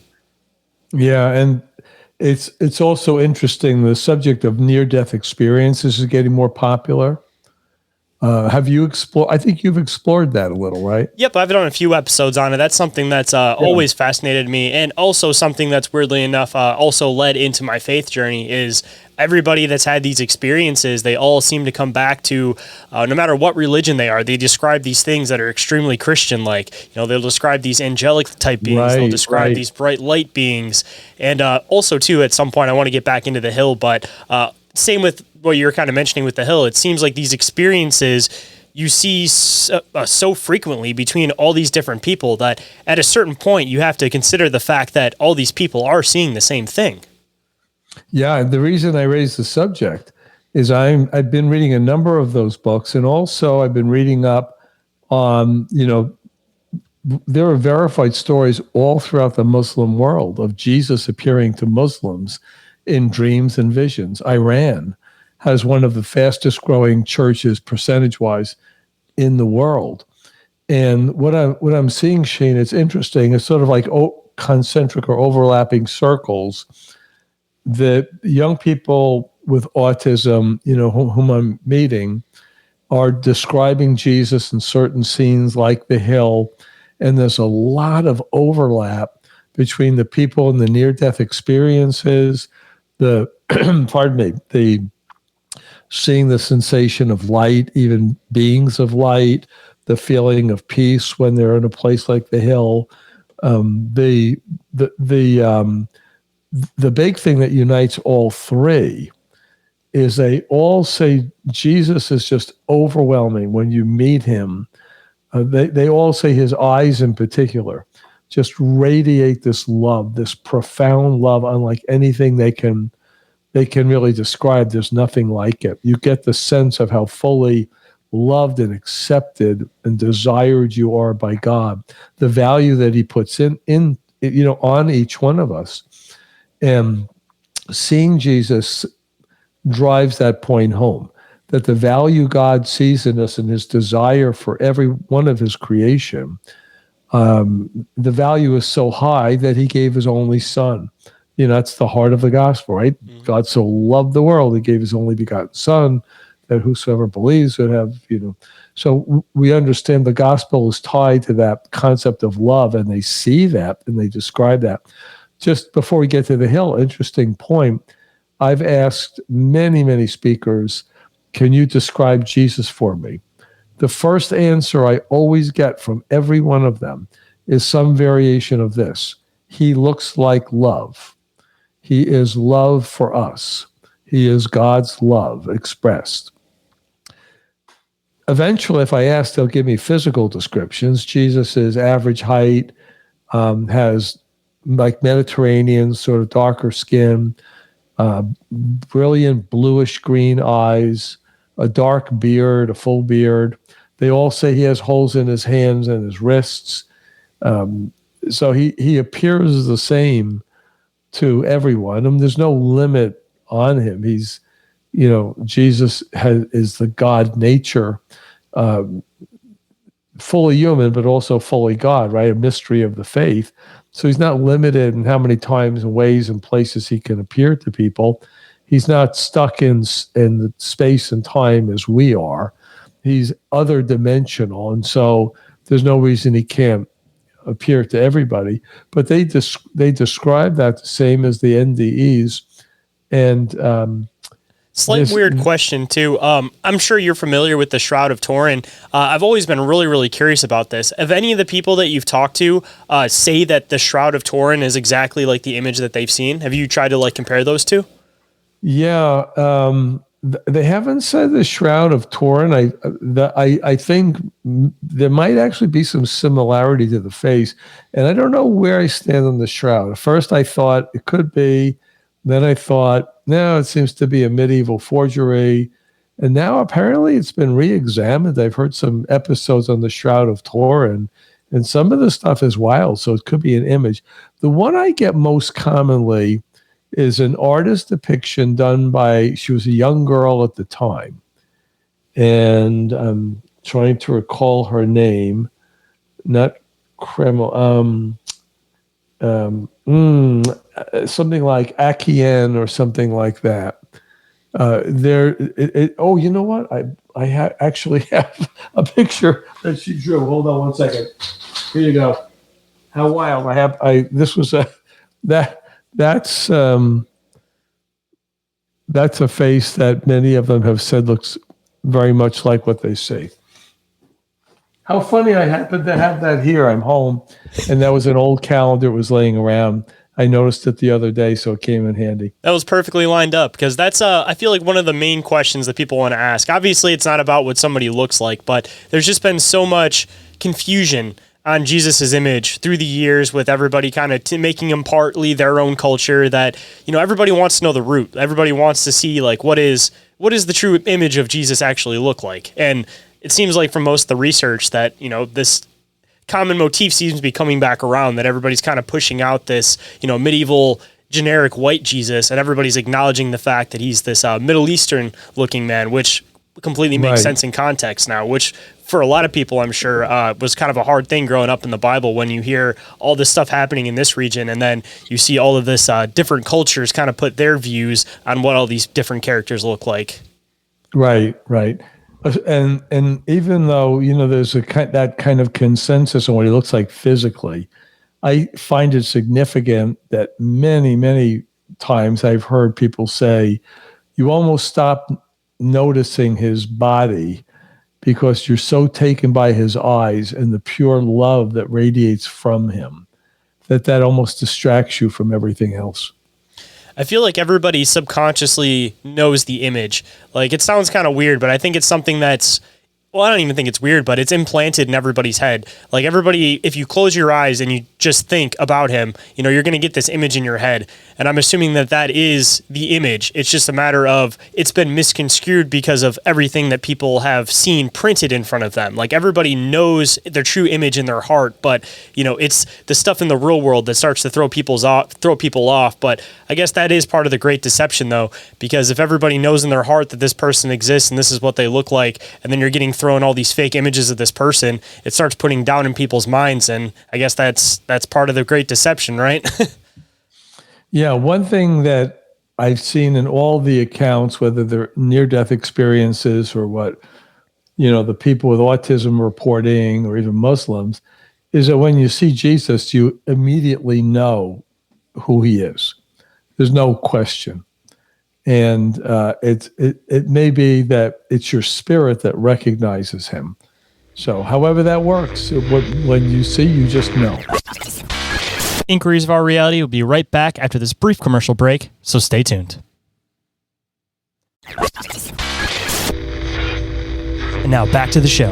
Yeah, and it's also interesting. The subject of near-death experiences is getting more popular. Have you explored? I think you've explored that a little, right? Yep, I've done a few episodes on it. That's something that's always fascinated me, and also something that's weirdly enough also led into my faith journey is everybody that's had these experiences, they all seem to come back to, no matter what religion they are, they describe these things that are extremely Christian-like. You know, they'll describe these angelic type beings. They'll describe these bright light beings. And also, too, at some point, I want to get back into the hill, but same with what you're kind of mentioning with the hill. It seems like these experiences you see so frequently between all these different people that at a certain point, you have to consider the fact that all these people are seeing the same thing. Yeah, the reason I raised the subject is I've been reading a number of those books, and also I've been reading up on, you know, there are verified stories all throughout the Muslim world of Jesus appearing to Muslims in dreams and visions. Iran has one of the fastest growing churches percentage-wise in the world. And what I'm seeing, Shayn, it's interesting. It's sort of like concentric or overlapping circles that young people with autism, you know, whom I'm meeting, are describing Jesus in certain scenes like the hill. And there's a lot of overlap between the people in the near-death experiences, the seeing the sensation of light, even beings of light, the feeling of peace when they're in a place like the hill. The big thing that unites all three is they all say Jesus is just overwhelming when you meet him. They all say his eyes in particular just radiate this love, this profound love, unlike anything they can really describe. There's nothing like it. You get the sense of how fully loved and accepted and desired you are by God, the value that he puts in you know, on each one of us. And seeing Jesus drives that point home, that the value God sees in us and his desire for every one of his creation, the value is so high that he gave his only son. You know, that's the heart of the gospel, right? Mm-hmm. God so loved the world, he gave his only begotten son, that whosoever believes would have, you know. So we understand the gospel is tied to that concept of love, and they see that and they describe that. Just before we get to the hill, interesting point. I've asked many, many speakers, can you describe Jesus for me? The first answer I always get from every one of them is some variation of this. He looks like love. He is love for us. He is God's love expressed. Eventually, if I ask, they'll give me physical descriptions. Jesus is average height, has like Mediterranean, sort of darker skin, brilliant bluish green eyes, a dark beard, a full beard. They all say he has holes in his hands and his wrists. So he appears the same to everyone. I mean, there's no limit on him. He's, Jesus is the God nature, fully human, but also fully God, right? A mystery of the faith. So he's not limited in how many times and ways and places he can appear to people. He's not stuck in the space and time as we are. He's other dimensional. And so there's no reason he can't appear to everybody. But they describe that the same as the NDEs. And Slight weird question too. I'm sure you're familiar with the Shroud of Turin. I've always been really, really curious about this. Have any of the people that you've talked to say that the Shroud of Turin is exactly like the image that they've seen? Have you tried to like compare those two? Yeah, they haven't said the Shroud of Turin. I think there might actually be some similarity to the face, and I don't know where I stand on the Shroud. At first, I thought it could be. Then I thought, no, it seems to be a medieval forgery. And now apparently it's been re-examined. I've heard some episodes on the Shroud of Turin, and some of the stuff is wild, so it could be an image. The one I get most commonly is an artist depiction done by, she was a young girl at the time. And I'm trying to recall her name, not Kreml, something like Akian or something like that. You know what? I actually have a picture that she drew. Hold on one second. Here you go. How wild! That's a face that many of them have said looks very much like what they see. How funny, I happen to have that here. I'm home, and that was an old calendar. It was laying around. I noticed it the other day, so it came in handy. That was perfectly lined up, because that's, I feel like, one of the main questions that people want to ask. Obviously, it's not about what somebody looks like, but there's just been so much confusion on Jesus's image through the years, with everybody kind of making him partly their own culture, that, everybody wants to know the root. Everybody wants to see, like, what is the true image of Jesus actually look like? And it seems like from most of the research that, this common motif seems to be coming back around, that everybody's kind of pushing out this, medieval generic white Jesus, and everybody's acknowledging the fact that he's this Middle Eastern looking man, which completely makes sense in context now, which for a lot of people, I'm sure, was kind of a hard thing growing up in the Bible, when you hear all this stuff happening in this region, and then you see all of this different cultures kind of put their views on what all these different characters look like. Right. And even though, there's that kind of consensus on what he looks like physically, I find it significant that many, many times I've heard people say, you almost stop noticing his body because you're so taken by his eyes and the pure love that radiates from him, that almost distracts you from everything else. I feel like everybody subconsciously knows the image. Like, it sounds kind of weird, but I think it's something that's, well, I don't even think it's weird, but it's implanted in everybody's head. Like, everybody, if you close your eyes and you just think about him, you're going to get this image in your head. And I'm assuming that is the image. It's just a matter of, it's been misconstrued because of everything that people have seen printed in front of them. Like, everybody knows their true image in their heart, but, it's the stuff in the real world that starts to throw people off. But I guess that is part of the great deception, though, because if everybody knows in their heart that this person exists and this is what they look like, and then you're getting thrown all these fake images of this person, it starts putting down in people's minds. And I guess that's part of the great deception, right? Yeah, one thing that I've seen in all the accounts, whether they're near-death experiences or what, the people with autism reporting, or even Muslims, is that when you see Jesus, you immediately know who he is. There's no question. And it may be that it's your spirit that recognizes him. So however that works, when you see, you just know. Inquiries of Our Reality will be right back after this brief commercial break, so stay tuned. And now back to the show.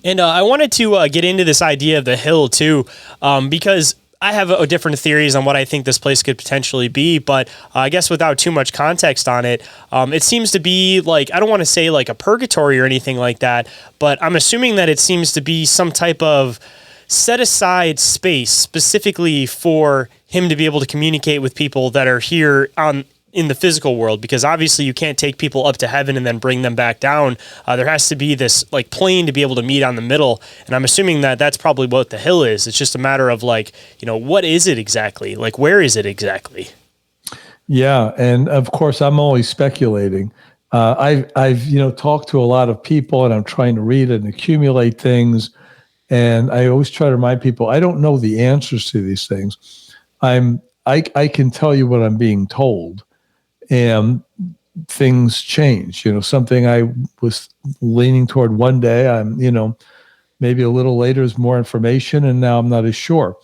And I wanted to get into this idea of the hill too, because I have different theories on what I think this place could potentially be, but I guess without too much context on it, it seems to be like, I don't want to say like a purgatory or anything like that, but I'm assuming that it seems to be some type of set aside space specifically for him to be able to communicate with people that are here in the physical world, because obviously you can't take people up to heaven and then bring them back down. There has to be this like plane to be able to meet on the middle. And I'm assuming that that's probably what the hill is. It's just a matter of like, what is it exactly? Like, where is it exactly? Yeah. And of course I'm always speculating. I've talked to a lot of people, and I'm trying to read and accumulate things. And I always try to remind people, I don't know the answers to these things. I can tell you what I'm being told. And things change. Something I was leaning toward one day, maybe a little later is more information, and now I'm not as sure.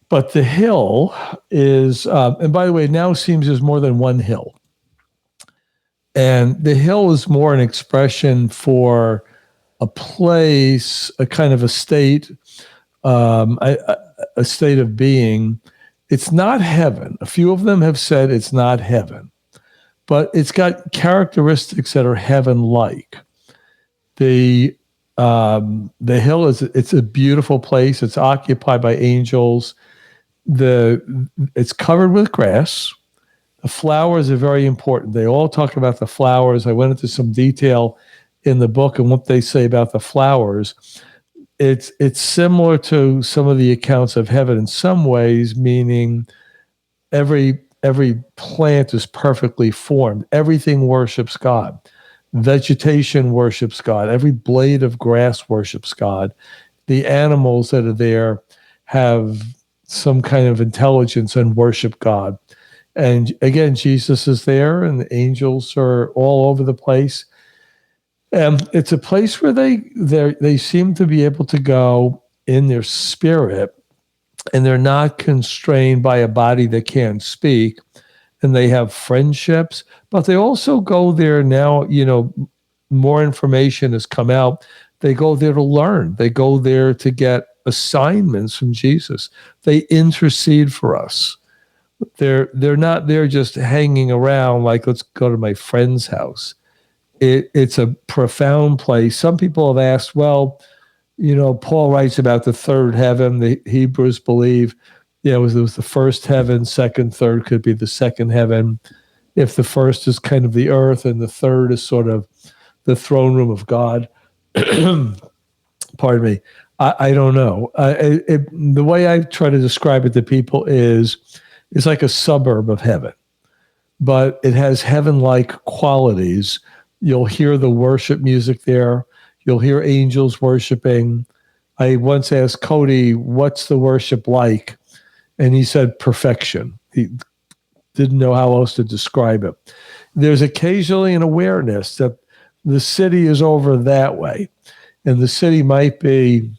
But the hill is, and by the way, now seems there's more than one hill. And the hill is more an expression for a place, a kind of a state, a state of being. It's not heaven. A few of them have said it's not heaven, but it's got characteristics that are heaven-like. The hill it's a beautiful place. It's occupied by angels. It's covered with grass. The flowers are very important. They all talk about the flowers. I went into some detail in the book and what they say about the flowers. It's similar to some of the accounts of heaven in some ways, meaning every plant is perfectly formed. Everything worships God. Vegetation worships God. Every blade of grass worships God. The animals that are there have some kind of intelligence and worship God. And again, Jesus is there, and the angels are all over the place. It's a place where they seem to be able to go in their spirit, and they're not constrained by a body that can't speak, and they have friendships, but they also go there now, more information has come out. They go there to learn. They go there to get assignments from Jesus. They intercede for us. They're not there just hanging around like, let's go to my friend's house. It's a profound place. Some people have asked, well, Paul writes about the third heaven. The Hebrews believe, it was the first heaven, second, third could be the second heaven. If the first is kind of the earth and the third is sort of the throne room of God. Pardon me. I don't know. The way I try to describe it to people is it's like a suburb of heaven, but it has heaven-like qualities. You'll hear the worship music there. You'll hear angels worshiping. I once asked Cody, what's the worship like? And he said perfection. He didn't know how else to describe it. There's occasionally an awareness that the city is over that way. And the city might be,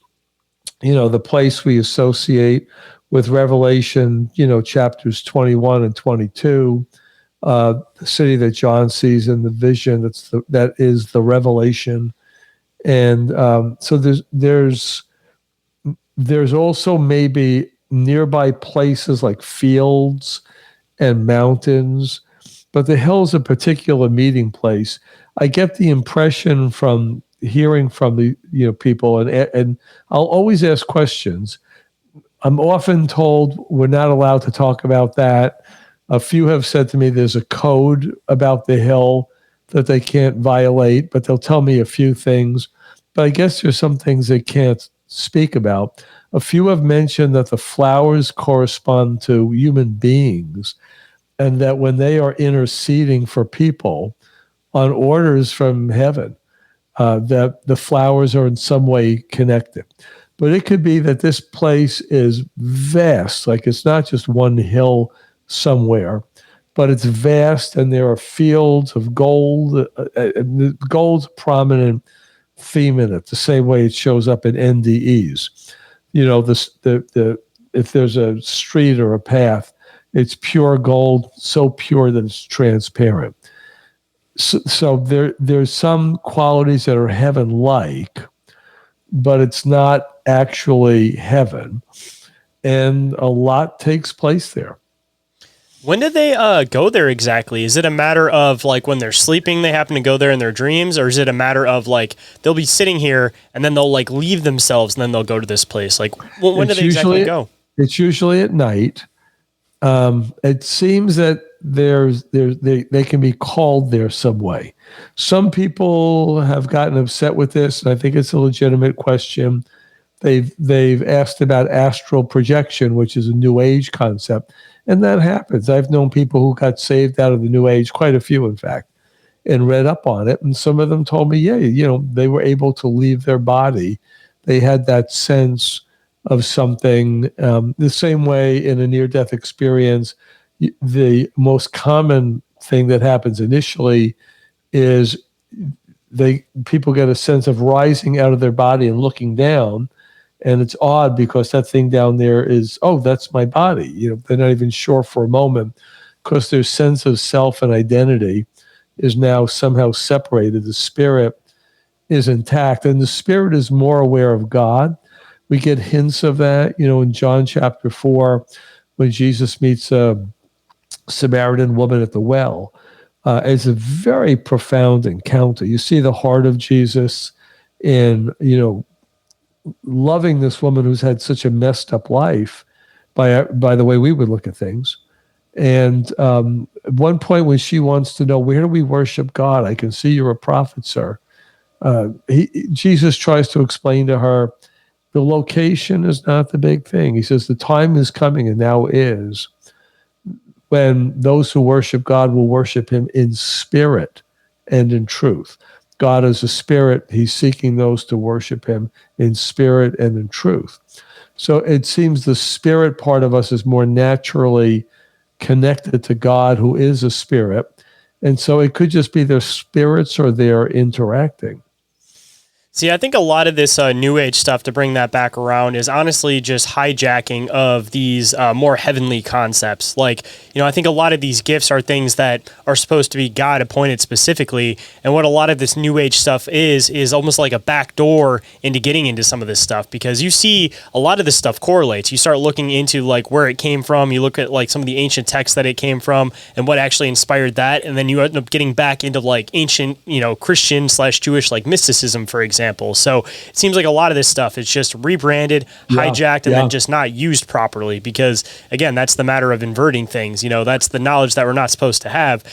the place we associate with Revelation, chapters 21 and 22, the city that John sees in the vision, that is the revelation. And so there's also maybe nearby places like fields and mountains, but the hill's a particular meeting place. I get the impression from hearing from the people, and I'll always ask questions. I'm often told we're not allowed to talk about that. A few have said to me there's a code about the hill that they can't violate, but they'll tell me a few things. But I guess there's some things they can't speak about. A few have mentioned that the flowers correspond to human beings, and that when they are interceding for people on orders from heaven, that the flowers are in some way connected. But it could be that this place is vast, like it's not just one hill somewhere, but it's vast, and there are fields of gold. Gold's a prominent theme in it, the same way it shows up in NDEs. if there's a street or a path, it's pure gold, so pure that it's transparent. So there's some qualities that are heaven-like, but it's not actually heaven. And a lot takes place there. When did they go there exactly? Is it a matter of like when they're sleeping, they happen to go there in their dreams? Or is it a matter of like they'll be sitting here and then they'll like leave themselves and then they'll go to this place? Like when do they exactly go? It's usually at night. It seems that they can be called there some way. Some people have gotten upset with this, and I think it's a legitimate question. They've asked about astral projection, which is a New Age concept, and that happens. I've known people who got saved out of the New Age, quite a few, in fact, and read up on it. And some of them told me, yeah, they were able to leave their body. They had that sense of something. The same way in a near-death experience, the most common thing that happens initially is people get a sense of rising out of their body and looking down. And it's odd because that thing down there is, oh, that's my body. They're not even sure for a moment because their sense of self and identity is now somehow separated. The spirit is intact, and the spirit is more aware of God. We get hints of that, in John chapter 4, when Jesus meets a Samaritan woman at the well. It's a very profound encounter. You see the heart of Jesus in, loving this woman who's had such a messed up life by the way we would look at things. And at one point when she wants to know, where do we worship God? I can see you're a prophet, sir. Jesus tries to explain to her, the location is not the big thing. He says, the time is coming, and now is, when those who worship God will worship him in spirit and in truth. God is a spirit. He's seeking those to worship him in spirit and in truth. So it seems the spirit part of us is more naturally connected to God, who is a spirit. And so it could just be their spirits or they're interacting. See, I think a lot of this New Age stuff, to bring that back around, is honestly just hijacking of these more heavenly concepts. Like, I think a lot of these gifts are things that are supposed to be God appointed specifically. And what a lot of this New Age stuff is almost like a back door into getting into some of this stuff, because you see a lot of this stuff correlates. You start looking into like where it came from. You look at like some of the ancient texts that it came from and what actually inspired that. And then you end up getting back into like ancient, Christian/Jewish like mysticism, for example. So it seems like a lot of this stuff is just rebranded, hijacked, and then just not used properly, because, again, that's the matter of inverting things. That's the knowledge that we're not supposed to have.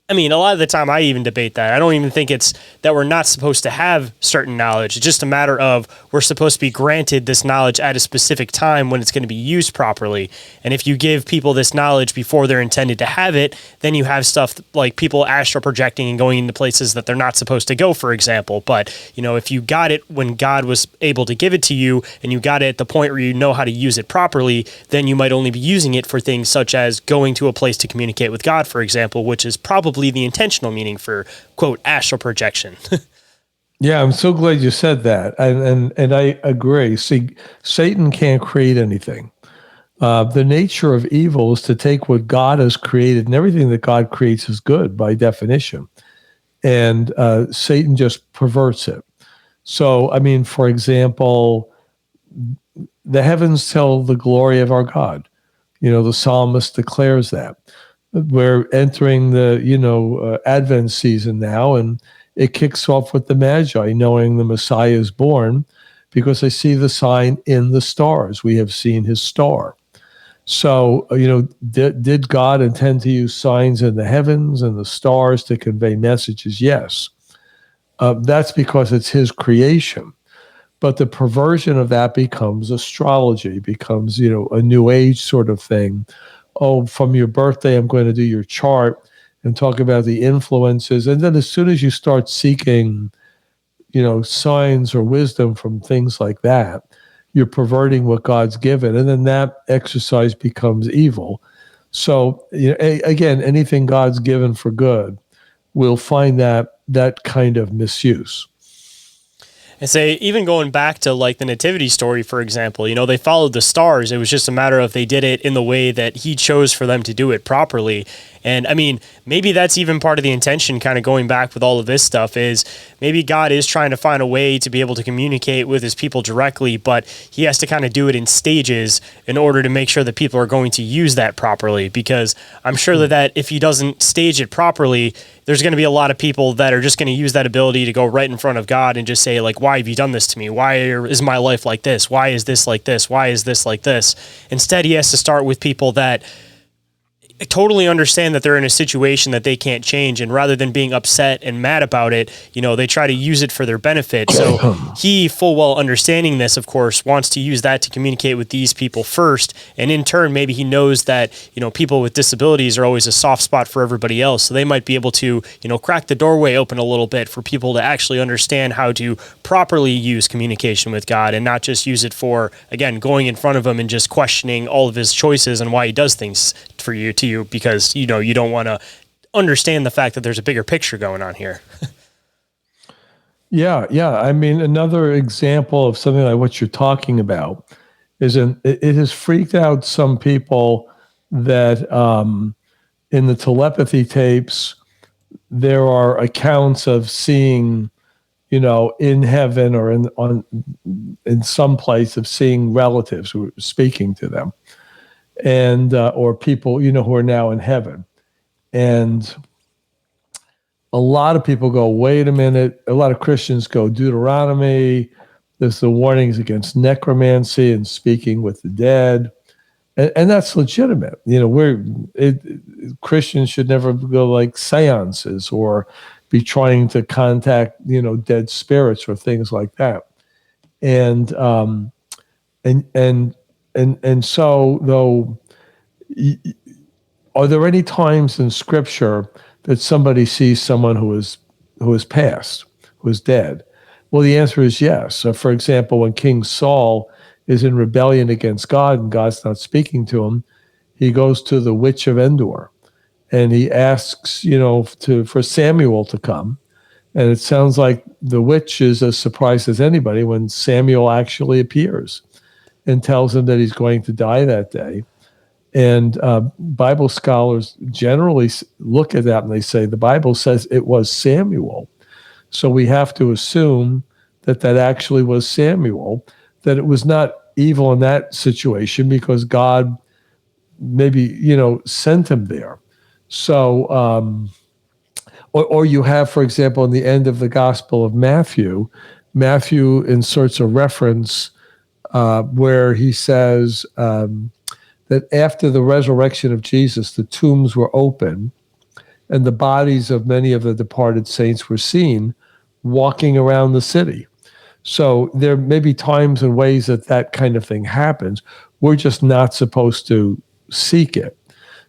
I mean, a lot of the time I even debate that. I don't even think it's that we're not supposed to have certain knowledge. It's just a matter of we're supposed to be granted this knowledge at a specific time when it's going to be used properly. And if you give people this knowledge before they're intended to have it, then you have stuff like people astral projecting and going into places that they're not supposed to go, for example. But, if you got it when God was able to give it to you and you got it at the point where you know how to use it properly, then you might only be using it for things such as going to a place to communicate with God, for example, which is probably the intentional meaning for, quote, astral projection. Yeah, I'm so glad you said that. And I agree. See, Satan can't create anything. The nature of evil is to take what God has created, and everything that God creates is good by definition. And Satan just perverts it. So, I mean, for example, the heavens tell the glory of our God. The psalmist declares that. We're entering the, Advent season now, and it kicks off with the Magi, knowing the Messiah is born, because they see the sign in the stars. We have seen his star. So, did God intend to use signs in the heavens and the stars to convey messages? Yes. That's because it's his creation. But the perversion of that becomes astrology, becomes, a New Age sort of thing. Oh, from your birthday, I'm going to do your chart and talk about the influences. And then as soon as you start seeking, signs or wisdom from things like that, you're perverting what God's given. And then that exercise becomes evil. So, again, anything God's given for good, we'll find that kind of misuse. And say, even going back to like the nativity story, for example, they followed the stars. It was just a matter of they did it in the way that he chose for them to do it properly. And I mean, maybe that's even part of the intention, kind of going back with all of this stuff, is maybe God is trying to find a way to be able to communicate with his people directly, but he has to kind of do it in stages in order to make sure that people are going to use that properly. Because I'm sure that if he doesn't stage it properly, there's going to be a lot of people that are just going to use that ability to go right in front of God and just say, like, why have you done this to me? Why is my life like this? Why is this like this? Why is this like this? Instead, he has to start with people that totally understand that they're in a situation that they can't change, and rather than being upset and mad about it, they try to use it for their benefit. So he, full well understanding this, of course, wants to use that to communicate with these people first, and in turn, maybe he knows that people with disabilities are always a soft spot for everybody else, so they might be able to crack the doorway open a little bit for people to actually understand how to properly use communication with God, and not just use it for, again, going in front of him and just questioning all of his choices and why he does things for you to you, because you don't want to understand the fact that there's a bigger picture going on here. Yeah. I mean, another example of something like what you're talking about is it has freaked out some people that in the telepathy tapes there are accounts of seeing, in heaven or in some place, of seeing relatives who are speaking to them, and or people who are now in heaven. And a lot of people go, wait a minute. A lot of Christians go, Deuteronomy, there's the warnings against necromancy and speaking with the dead. And that's legitimate. Christians should never go like seances or be trying to contact, dead spirits or things like that. And so, though, are there any times in Scripture that somebody sees someone who is passed, who is dead? Well, the answer is yes. So, for example, when King Saul is in rebellion against God and God's not speaking to him, he goes to the witch of Endor and he asks, for Samuel to come. And it sounds like the witch is as surprised as anybody when Samuel actually appears and tells him that he's going to die that day. And Bible scholars generally look at that and they say, the Bible says it was Samuel. So we have to assume that actually was Samuel, that it was not evil in that situation because God maybe, sent him there. So, or you have, for example, in the end of the Gospel of Matthew inserts a reference where he says that after the resurrection of Jesus, the tombs were open and the bodies of many of the departed saints were seen walking around the city. So there may be times and ways that kind of thing happens. We're just not supposed to seek it.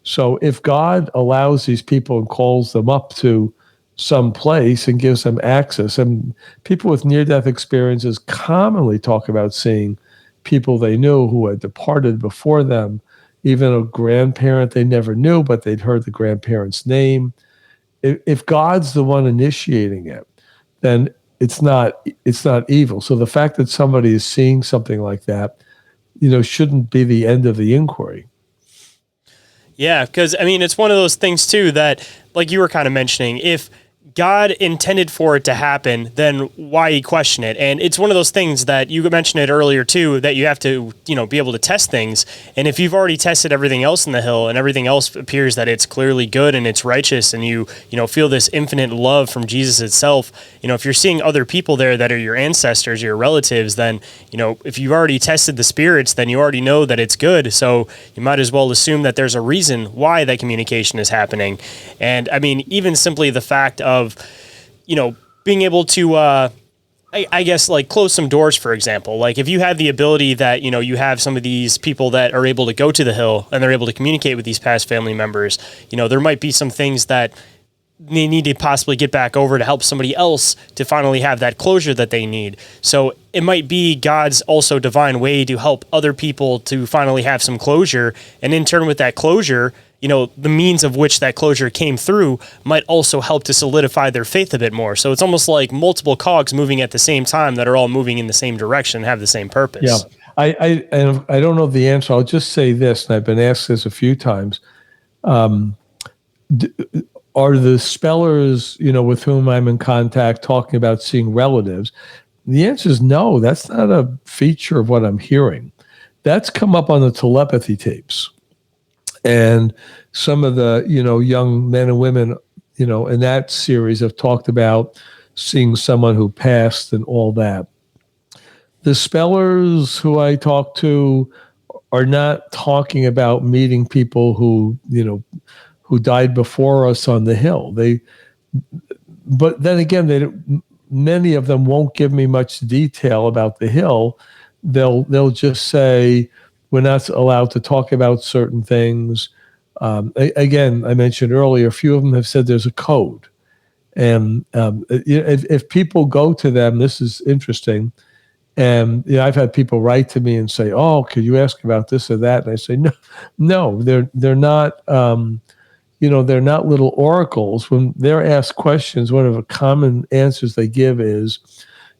So if God allows these people and calls them up to some place and gives them access, and people with near-death experiences commonly talk about seeing people they knew who had departed before them, even a grandparent they never knew, but they'd heard the grandparent's name. If God's the one initiating it, then it's not evil. So the fact that somebody is seeing something like that, shouldn't be the end of the inquiry. Yeah, because, I mean, it's one of those things, too, that, like you were kind of mentioning, if God intended for it to happen, then why question it? And it's one of those things that you mentioned it earlier too, that you have to, be able to test things. And if you've already tested everything else in the hill and everything else appears that it's clearly good and it's righteous and you feel this infinite love from Jesus itself, if you're seeing other people there that are your ancestors, your relatives, then, if you've already tested the spirits, then you already know that it's good. So you might as well assume that there's a reason why that communication is happening. And I mean, even simply the fact of, being able to, I guess, like close some doors, for example. Like if you have the ability that, you have some of these people that are able to go to the hill and they're able to communicate with these past family members, there might be some things that they need to possibly get back over to help somebody else to finally have that closure that they need. So it might be God's also divine way to help other people to finally have some closure. And in turn with that closure, the means of which that closure came through might also help to solidify their faith a bit more. So it's almost like multiple cogs moving at the same time that are all moving in the same direction and have the same purpose. Yeah. I don't know the answer. I'll just say this, and I've been asked this a few times. Are the spellers, with whom I'm in contact, talking about seeing relatives? The answer is no. That's not a feature of what I'm hearing. That's come up on the telepathy tapes. And some of the, young men and women, in that series have talked about seeing someone who passed and all that. The spellers who I talk to are not talking about meeting people who died before us on the hill. But then again, many of them won't give me much detail about the hill. They'll just say we're not allowed to talk about certain things. Again, I mentioned earlier, a few of them have said there's a code, and if people go to them, this is interesting. And I've had people write to me and say, "Oh, could you ask about this or that?" And I say, "No, they're not." They're not little oracles. When they're asked questions, one of the common answers they give is,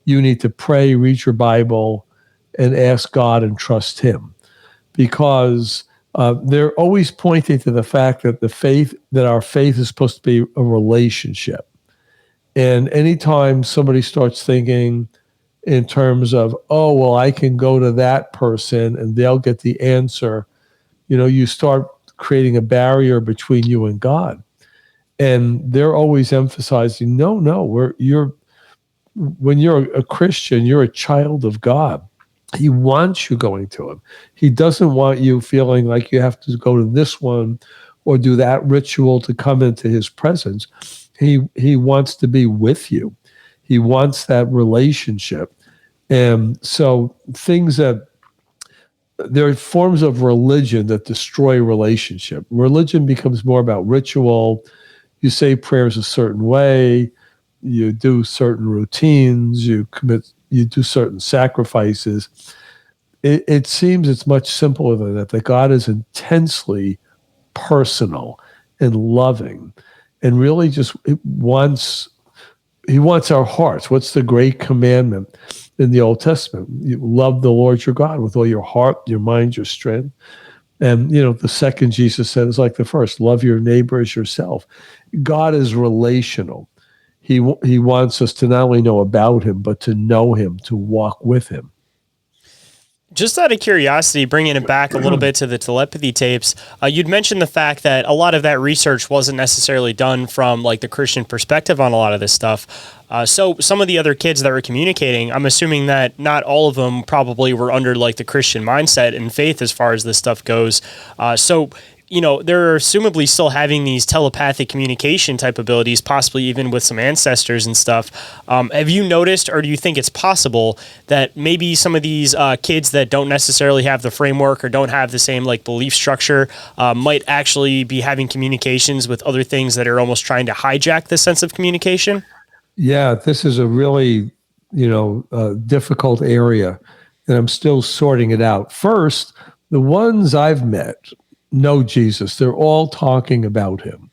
"You need to pray, read your Bible, and ask God and trust Him," because they're always pointing to the fact that our faith is supposed to be a relationship. And anytime somebody starts thinking in terms of, oh, well, I can go to that person and they'll get the answer, you start creating a barrier between you and God. And they're always emphasizing, no, when you're a Christian, you're a child of God. He wants you going to him. He doesn't want you feeling like you have to go to this one or do that ritual to come into his presence. He wants to be with you. He wants that relationship. And so there are forms of religion that destroy relationship. Religion becomes more about ritual. You say prayers a certain way. You do certain routines. You do certain sacrifices. It seems it's much simpler than that God is intensely personal and loving and really just he wants our hearts. What's the great commandment in the Old Testament? You love the Lord your God with all your heart, your mind, your strength. And, the second Jesus said is like the first, love your neighbor as yourself. God is relational. He wants us to not only know about him, but to know him, to walk with him. Just out of curiosity, bringing it back a little bit to the telepathy tapes, you'd mentioned the fact that a lot of that research wasn't necessarily done from like the Christian perspective on a lot of this stuff. So some of the other kids that were communicating, I'm assuming that not all of them probably were under like the Christian mindset and faith as far as this stuff goes. They're assumably still having these telepathic communication type abilities, possibly even with some ancestors and stuff. Have you noticed, or do you think it's possible that maybe some of these kids that don't necessarily have the framework or don't have the same like belief structure might actually be having communications with other things that are almost trying to hijack the sense of communication? Yeah, this is a really, difficult area, and I'm still sorting it out. First, the ones I've met know Jesus. They're all talking about him.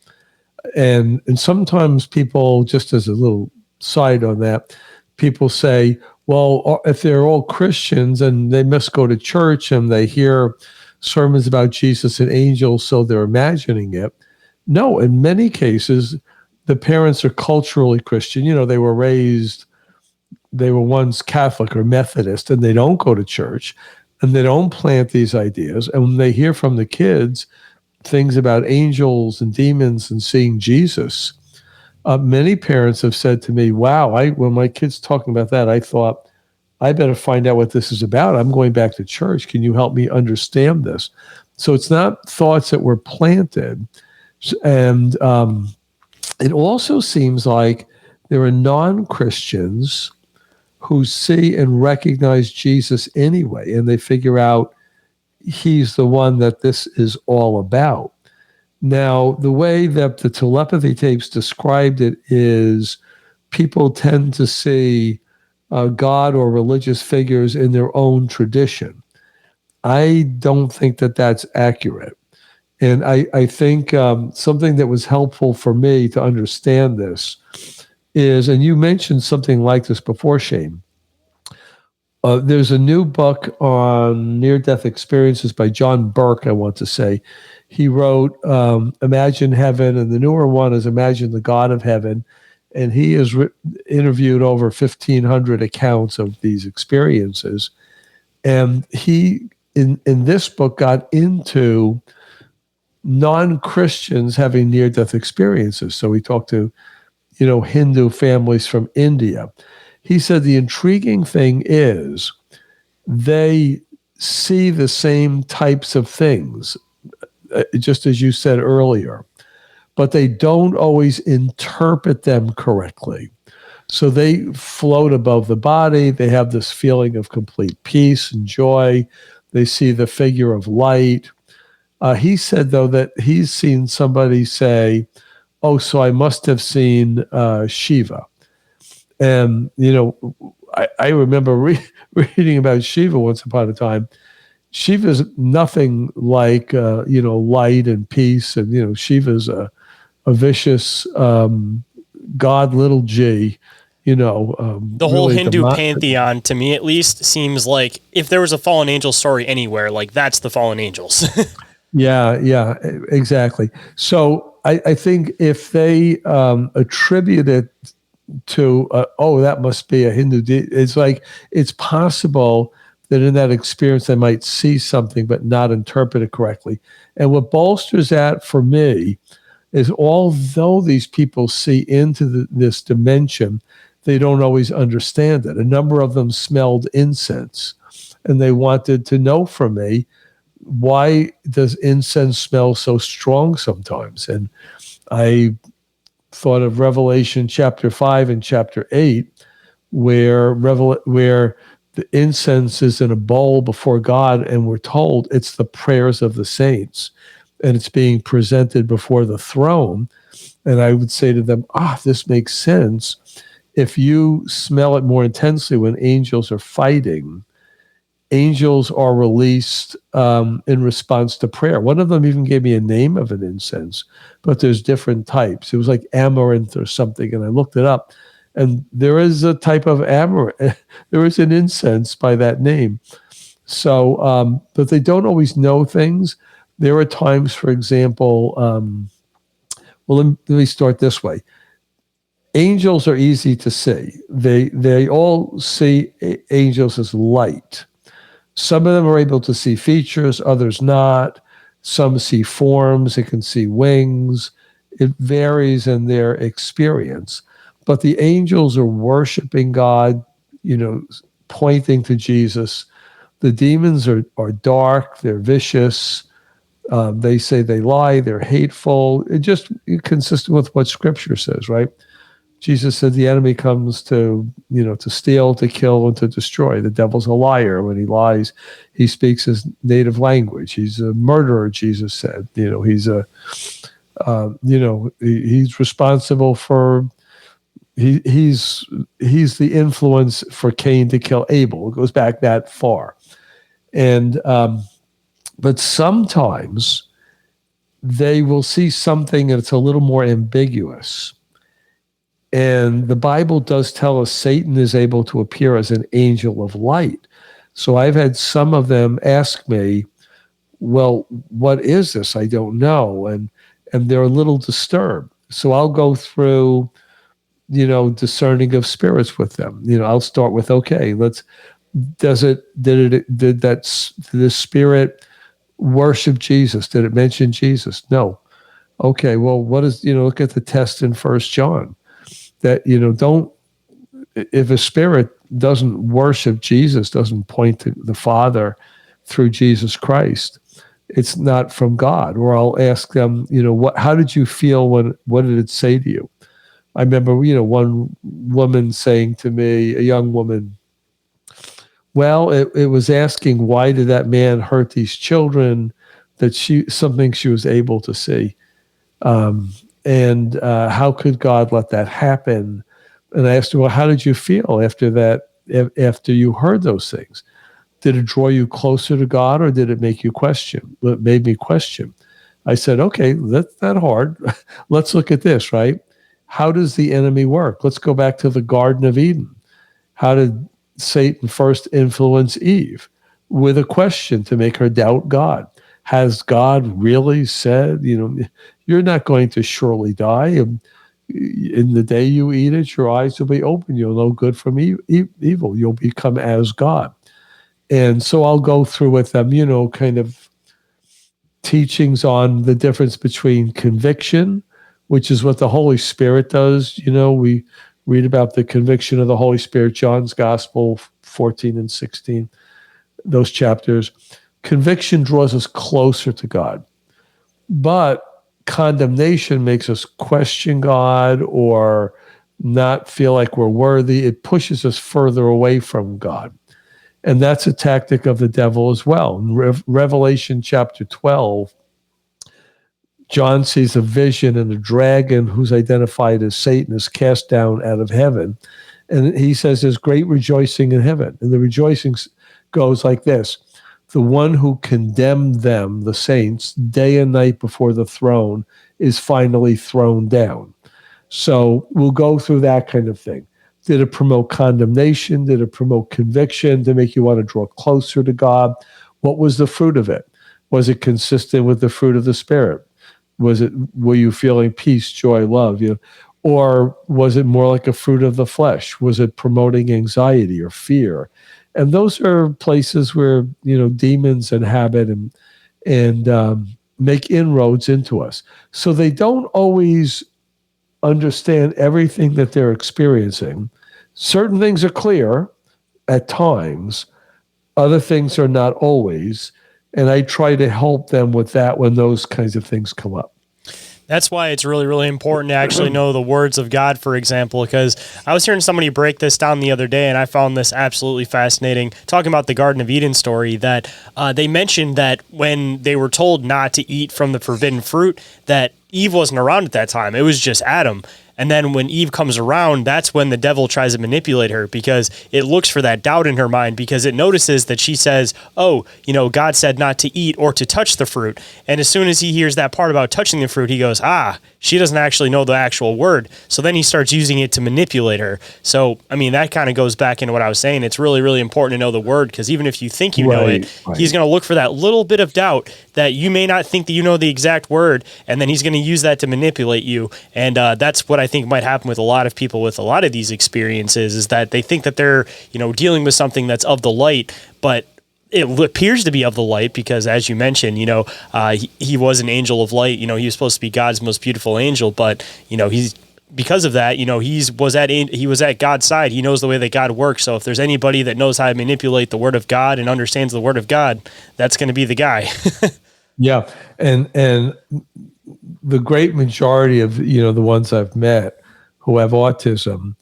And sometimes people, just as a little side on that, people say, well, if they're all Christians and they must go to church and they hear sermons about Jesus and angels, so they're imagining it. No, in many cases, the parents are culturally Christian. They were once Catholic or Methodist, and they don't go to church, and they don't plant these ideas. And when they hear from the kids things about angels and demons and seeing Jesus, many parents have said to me, wow, when my kid's talking about that, I thought, I better find out what this is about. I'm going back to church. Can you help me understand this? So it's not thoughts that were planted. And it also seems like there are non-Christians who see and recognize Jesus anyway, and they figure out he's the one that this is all about. Now, the way that the telepathy tapes described it is people tend to see God or religious figures in their own tradition. I don't think that that's accurate. And I think something that was helpful for me to understand this is, and you mentioned something like this before, Shayn. There's a new book on near-death experiences by John Burke, I want to say. He wrote Imagine Heaven, and the newer one is Imagine the God of Heaven. And he has interviewed over 1,500 accounts of these experiences. And he, in this book, got into non-Christians having near-death experiences. So he talked to, Hindu families from India. He said the intriguing thing is they see the same types of things, just as you said earlier, but they don't always interpret them correctly. So they float above the body. They have this feeling of complete peace and joy. They see the figure of light. He said, though, that he's seen somebody say, oh, so I must have seen Shiva. And, I remember reading about Shiva once upon a time. Shiva's nothing like, light and peace. And, Shiva's a vicious God, little g, The whole really Hindu pantheon, to me at least, seems like if there was a fallen angel story anywhere, like that's the fallen angels. Yeah, exactly. So I think if they attribute it to, that must be a Hindu it's like it's possible that in that experience they might see something but not interpret it correctly. And what bolsters that for me is, although these people see into this dimension, they don't always understand it. A number of them smelled incense, and they wanted to know from me, why does incense smell so strong sometimes? And I thought of Revelation chapter 5 and chapter 8, where the incense is in a bowl before God, and we're told it's the prayers of the saints, and it's being presented before the throne. And I would say to them, this makes sense. If you smell it more intensely when angels are fighting, angels are released in response to prayer. One of them even gave me a name of an incense, but there's different types. It was like amaranth or something, and I looked it up. And there is a type of amaranth. There is an incense by that name. So, but they don't always know things. There are times, for example, let me start this way. Angels are easy to see. They all see angels as light. Some of them are able to see features, others not. Some see forms, they can see wings. It varies in their experience. But the angels are worshiping God, pointing to Jesus. The demons are dark, they're vicious. They say they lie, they're hateful. It just consistent with what Scripture says, right? Jesus said the enemy comes to steal, to kill, and to destroy. The devil's a liar. When he lies, he speaks his native language. He's a murderer, Jesus said. He's he's responsible for, he's the influence for Cain to kill Abel. It goes back that far. And, but sometimes they will see something and it's a little more ambiguous. And the Bible does tell us Satan is able to appear as an angel of light. So I've had some of them ask me, well, what is this? I don't know. And they're a little disturbed. So I'll go through, discerning of spirits with them. I'll start with, okay, did the spirit worship Jesus? Did it mention Jesus? No. Okay, well, what is, look at the test in 1 John. That, if a spirit doesn't worship Jesus, doesn't point to the Father through Jesus Christ, it's not from God. Or I'll ask them, how did you feel what did it say to you? I remember, one woman saying to me, a young woman, well, it was asking, why did that man hurt these children? Something she was able to see. And how could God let that happen? And I asked her, well, how did you feel after that, after you heard those things? Did it draw you closer to God, or did it make you question? Well, it made me question. I said, okay, that's not hard. Let's look at this, right? How does the enemy work? Let's go back to the Garden of Eden. How did Satan first influence Eve? With a question to make her doubt God. Has God really said, you're not going to surely die? And in the day you eat it, your eyes will be open. You'll know good from evil. You'll become as God. And so I'll go through with them, kind of teachings on the difference between conviction, which is what the Holy Spirit does. We read about the conviction of the Holy Spirit, John's Gospel 14 and 16, those chapters. Conviction draws us closer to God, but condemnation makes us question God or not feel like we're worthy. It pushes us further away from God. And that's a tactic of the devil as well. In Revelation chapter 12, John sees a vision, and a dragon who's identified as Satan is cast down out of heaven. And he says there's great rejoicing in heaven. And the rejoicing goes like this. The one who condemned them, the saints, day and night before the throne is finally thrown down. So we'll go through that kind of thing. Did it promote condemnation? Did it promote conviction to make you want to draw closer to God? What was the fruit of it? Was it consistent with the fruit of the Spirit? Were you feeling peace, joy, love? Or was it more like a fruit of the flesh? Was it promoting anxiety or fear? And those are places where, demons inhabit and make inroads into us. So they don't always understand everything that they're experiencing. Certain things are clear at times. Other things are not always. And I try to help them with that when those kinds of things come up. That's why it's really, really important to actually know the words of God, for example, because I was hearing somebody break this down the other day, and I found this absolutely fascinating, talking about the Garden of Eden story, that they mentioned that when they were told not to eat from the forbidden fruit, that Eve wasn't around at that time. It was just Adam. And then when Eve comes around, that's when the devil tries to manipulate her, because it looks for that doubt in her mind, because it notices that she says, oh, God said not to eat or to touch the fruit. And as soon as he hears that part about touching the fruit, he goes, she doesn't actually know the actual word. So then he starts using it to manipulate her. So, that kind of goes back into what I was saying. It's really, really important to know the word, because even if you think you know it, he's going to look for that little bit of doubt that you may not think that you know the exact word, and then he's going to use that to manipulate you. And that's what I think might happen with a lot of people with a lot of these experiences, is that they think that they're, dealing with something that's of the light, but it appears to be of the light, because as you mentioned, he was an angel of light. He was supposed to be God's most beautiful angel, but he's, because of that, he was at God's side. He knows the way that God works. So if there's anybody that knows how to manipulate the word of God and understands the word of God, that's going to be the guy. Yeah. And the great majority of, the ones I've met who have autism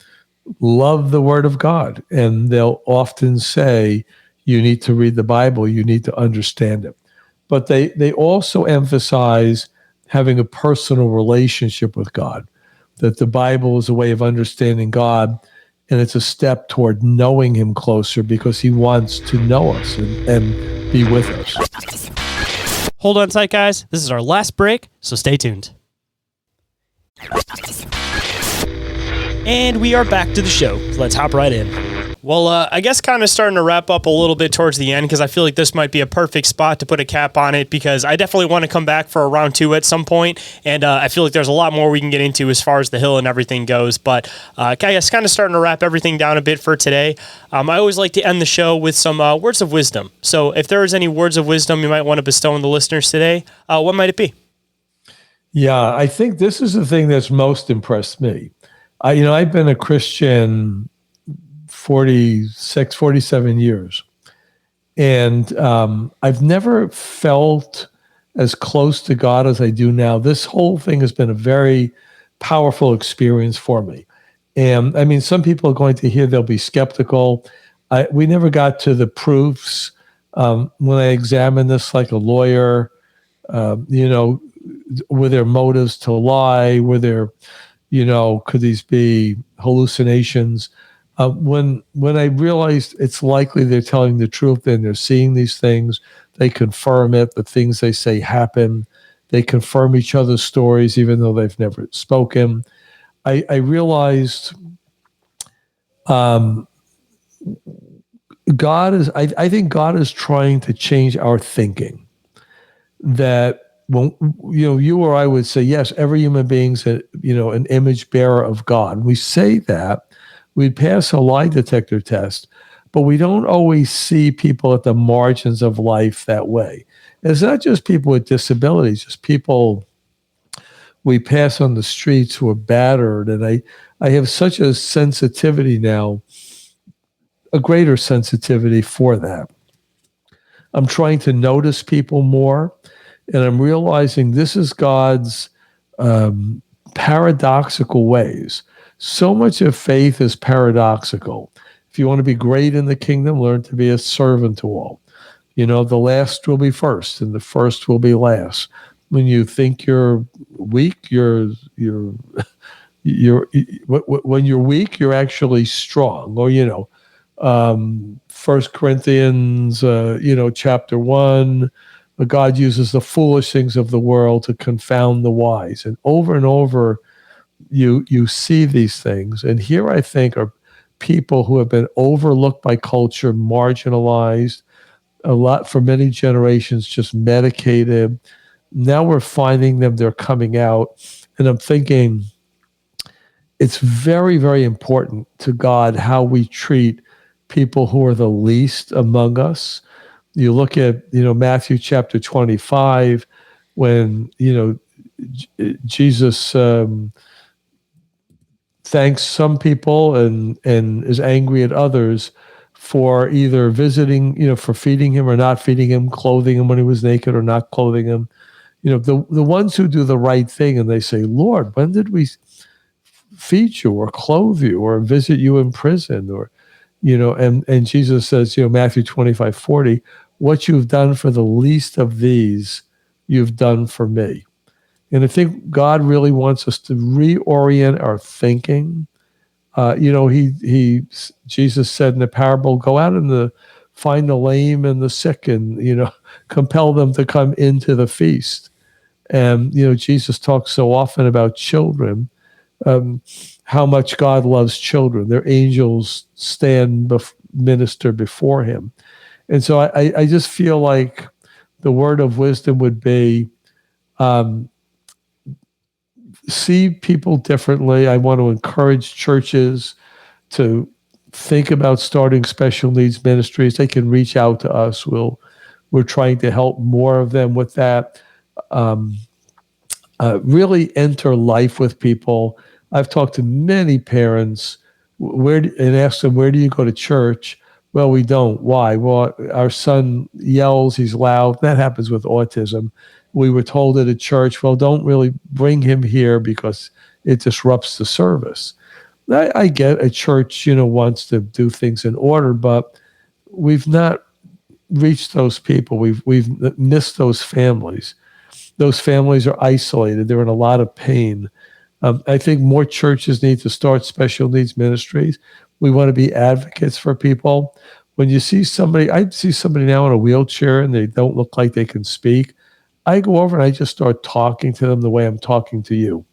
love the word of God. And they'll often say, you need to read the Bible, you need to understand it. But they also emphasize having a personal relationship with God, that the Bible is a way of understanding God, and it's a step toward knowing him closer, because he wants to know us and be with us. Hold on tight, guys. This is our last break, so stay tuned. And we are back to the show. So let's hop right in. Well, I guess kind of starting to wrap up a little bit towards the end, because I feel like this might be a perfect spot to put a cap on it, because I definitely want to come back for a round 2 at some point, and I feel like there's a lot more we can get into as far as the hill and everything goes, but I guess kind of starting to wrap everything down a bit for today. I always like to end the show with some words of wisdom. So if there is any words of wisdom you might want to bestow on the listeners today, what might it be? Yeah, I think this is the thing that's most impressed me. I've been a Christian 47 years. And I've never felt as close to God as I do now. This whole thing has been a very powerful experience for me. And some people are going to hear, they'll be skeptical. We never got to the proofs. When I examined this like a lawyer, were there motives to lie? Were there, could these be hallucinations? When I realized it's likely they're telling the truth and they're seeing these things, they confirm it, the things they say happen, They confirm each other's stories, even though they've never spoken. I realized God is, I think God is trying to change our thinking. That when, you or I would say, yes, every human being's an image bearer of God. We say that, we'd pass a lie detector test, but we don't always see people at the margins of life that way. And it's not just people with disabilities, just people we pass on the streets who are battered. And I have such a sensitivity now, a greater sensitivity for that. I'm trying to notice people more, and I'm realizing this is God's paradoxical ways. So much of faith is paradoxical. If you want to be great in the kingdom, learn to be a servant to all. The last will be first, and the first will be last. When you think you're weak, when you're weak, you're actually strong. Or 1 Corinthians, chapter 1, God uses the foolish things of the world to confound the wise. And over, you see these things. And here I think are people who have been overlooked by culture, marginalized, a lot for many generations, just medicated. Now we're finding them, they're coming out. And I'm thinking it's very, very important to God how we treat people who are the least among us. You look at, Matthew chapter 25, when, Jesus thanks some people and is angry at others for either visiting, for feeding him or not feeding him, clothing him when he was naked or not clothing him. The ones who do the right thing and they say, Lord, when did we feed you or clothe you or visit you in prison? Or, and Jesus says, Matthew 25:40, what you've done for the least of these, you've done for me. And I think God really wants us to reorient our thinking. Jesus said in the parable, go out and find the lame and the sick and, compel them to come into the feast. And, Jesus talks so often about children, how much God loves children. Their angels minister before him. And so I just feel like the word of wisdom would be, see people differently. I want to encourage churches to think about starting special needs ministries. They can reach out to us. We're trying to help more of them with that. Really enter life with people. I've talked to many parents and asked them, where do you go to church? Well, we don't. Why? Well, our son yells, he's loud. That happens with autism. We were told at a church, well, don't really bring him here because it disrupts the service. I get a church, wants to do things in order, but we've not reached those people. We've missed those families. Those families are isolated. They're in a lot of pain. I think more churches need to start special needs ministries. We want to be advocates for people. When you see somebody, I see somebody now in a wheelchair and they don't look like they can speak. I go over and I just start talking to them the way I'm talking to you.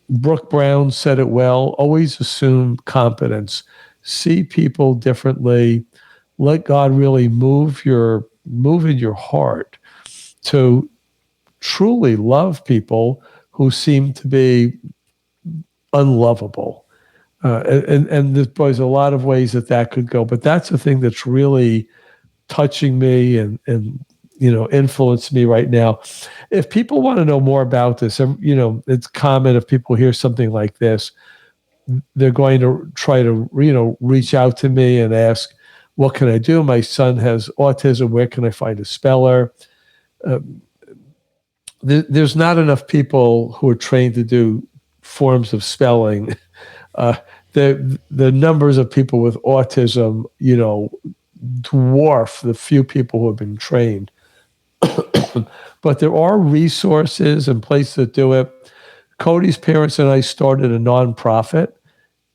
Brooke Brown said it well. Always assume competence. See people differently. Let God really move in your heart to truly love people who seem to be unlovable. And there's a lot of ways that could go, but that's the thing that's really touching me and influenced me right now. If people want to know more about this, it's common if people hear something like this, they're going to try to, reach out to me and ask, what can I do? My son has autism. Where can I find a speller? There's not enough people who are trained to do forms of spelling. The numbers of people with autism, dwarf the few people who have been trained. But there are resources and places that do it. Cody's parents and I started a nonprofit,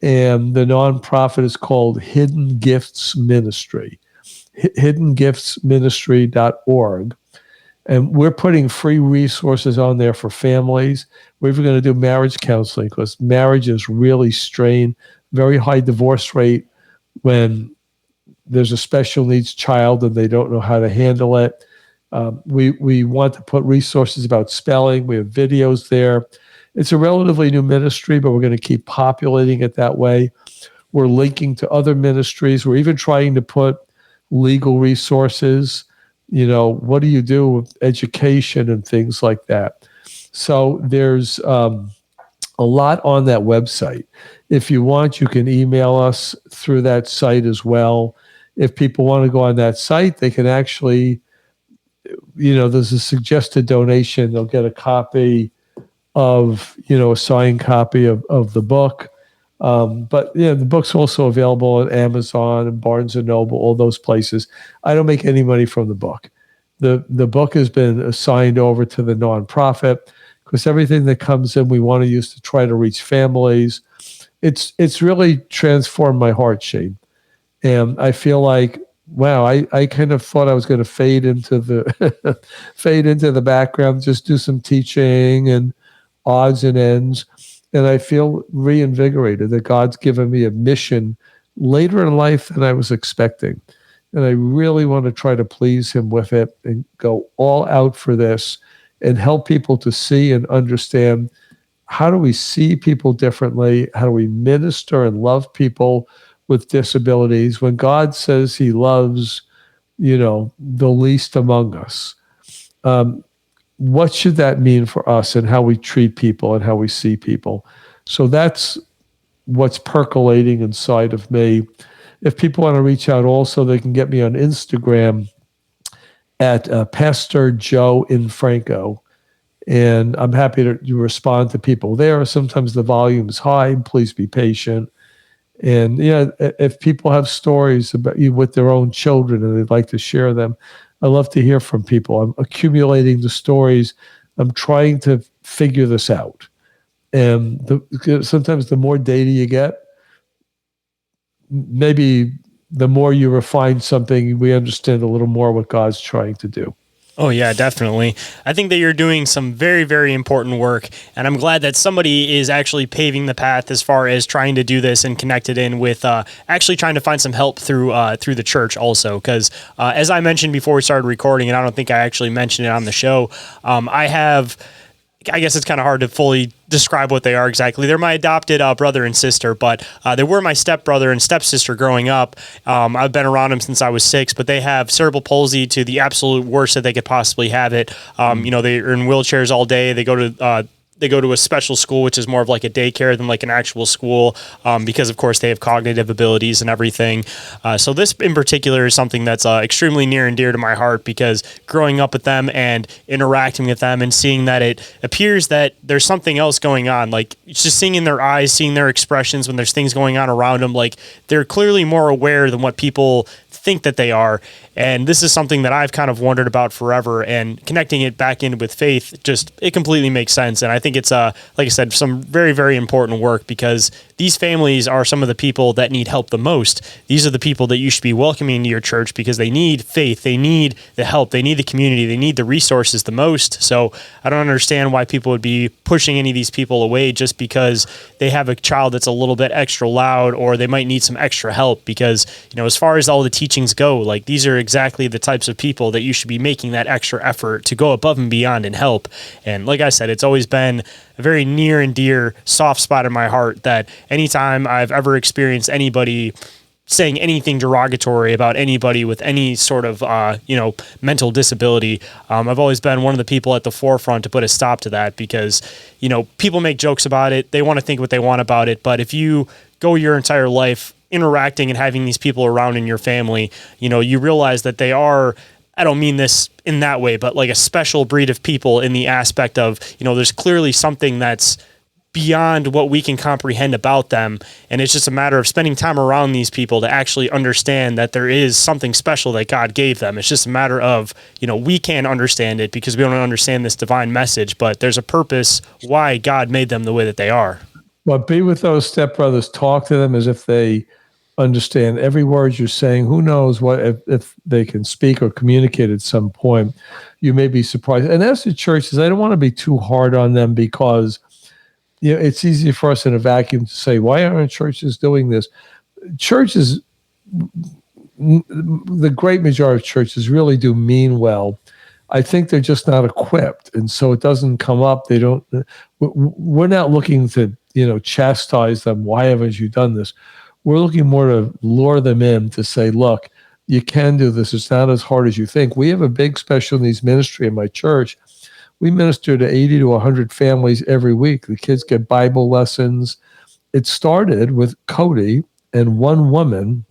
and the nonprofit is called Hidden Gifts Ministry, hiddengiftsministry.org. And we're putting free resources on there for families. We're even going to do marriage counseling because marriage is really strained, very high divorce rate when there's a special needs child and they don't know how to handle it. We want to put resources about spelling. We have videos there. It's a relatively new ministry, but we're going to keep populating it that way. We're linking to other ministries. We're even trying to put legal resources. What do you do with education and things like that? So there's a lot on that website. If you want, you can email us through that site as well. If people want to go on that site, they can actually, there's a suggested donation. They'll get a copy of, a signed copy of the book. But the book's also available on Amazon and Barnes and Noble, all those places. I don't make any money from the book. The book has been assigned over to the nonprofit because everything that comes in, we want to use to try to reach families. It's really transformed my heart, Shayn. And I feel like, wow, I kind of thought I was going to fade into the background, just do some teaching and odds and ends. And I feel reinvigorated that God's given me a mission later in life than I was expecting. And I really want to try to please him with it and go all out for this and help people to see and understand, how do we see people differently? How do we minister and love people with disabilities when God says he loves, the least among us? What should that mean for us and how we treat people and how we see people? So that's what's percolating inside of me. If people want to reach out also, they can get me on Instagram at Pastor Joe Infranco. And I'm happy to respond to people there. Sometimes the volume is high. Please be patient. And if people have stories about you with their own children and they'd like to share them, I love to hear from people. I'm accumulating the stories. I'm trying to figure this out. And sometimes the more data you get, maybe the more you refine something, we understand a little more what God's trying to do. Oh, yeah, definitely. I think that you're doing some very, very important work, and I'm glad that somebody is actually paving the path as far as trying to do this and connect it in with actually trying to find some help through the church also, because as I mentioned before we started recording, and I don't think I actually mentioned it on the show, I guess it's kind of hard to fully describe what they are exactly. They're my adopted brother and sister, but they were my stepbrother and stepsister growing up. I've been around them since I was 6, but they have cerebral palsy to the absolute worst that they could possibly have it. They're in wheelchairs all day. They go to a special school, which is more of like a daycare than like an actual school, because of course they have cognitive abilities and everything. So this in particular is something that's extremely near and dear to my heart, because growing up with them and interacting with them and seeing that it appears that there's something else going on, like it's just seeing in their eyes, seeing their expressions when there's things going on around them, like they're clearly more aware than what people think that they are. And this is something that I've kind of wondered about forever, and connecting it back in with faith, it completely makes sense. And I think it's, like I said, some very, very important work, because these families are some of the people that need help the most. These are the people that you should be welcoming into your church, because they need faith, they need the help, they need the community, they need the resources the most. So I don't understand why people would be pushing any of these people away just because they have a child that's a little bit extra loud, or they might need some extra help, because, as far as all the teachings go, like these are exactly the types of people that you should be making that extra effort to go above and beyond and help. And like I said, it's always been a very near and dear soft spot in my heart that anytime I've ever experienced anybody saying anything derogatory about anybody with any sort of, mental disability, I've always been one of the people at the forefront to put a stop to that, because, people make jokes about it. They want to think what they want about it. But if you go your entire life interacting and having these people around in your family, you realize that they are, I don't mean this in that way, but like a special breed of people in the aspect of, there's clearly something that's beyond what we can comprehend about them. And it's just a matter of spending time around these people to actually understand that there is something special that God gave them. It's just a matter of, we can't understand it because we don't understand this divine message, but there's a purpose why God made them the way that they are. Well, be with those stepbrothers, talk to them as if they understand every word you're saying. Who knows what if they can speak or communicate at some point. You may be surprised. And as the churches, I don't want to be too hard on them because it's easy for us in a vacuum to say, why aren't churches doing this? Churches, the great majority of churches really do mean well. I think they're just not equipped. And so it doesn't come up. We're not looking to, chastise them. Why haven't you done this? We're looking more to lure them in to say, look, you can do this. It's not as hard as you think. We have a big special needs ministry in my church. We minister to 80 to 100 families every week. The kids get Bible lessons. It started with Cody and one woman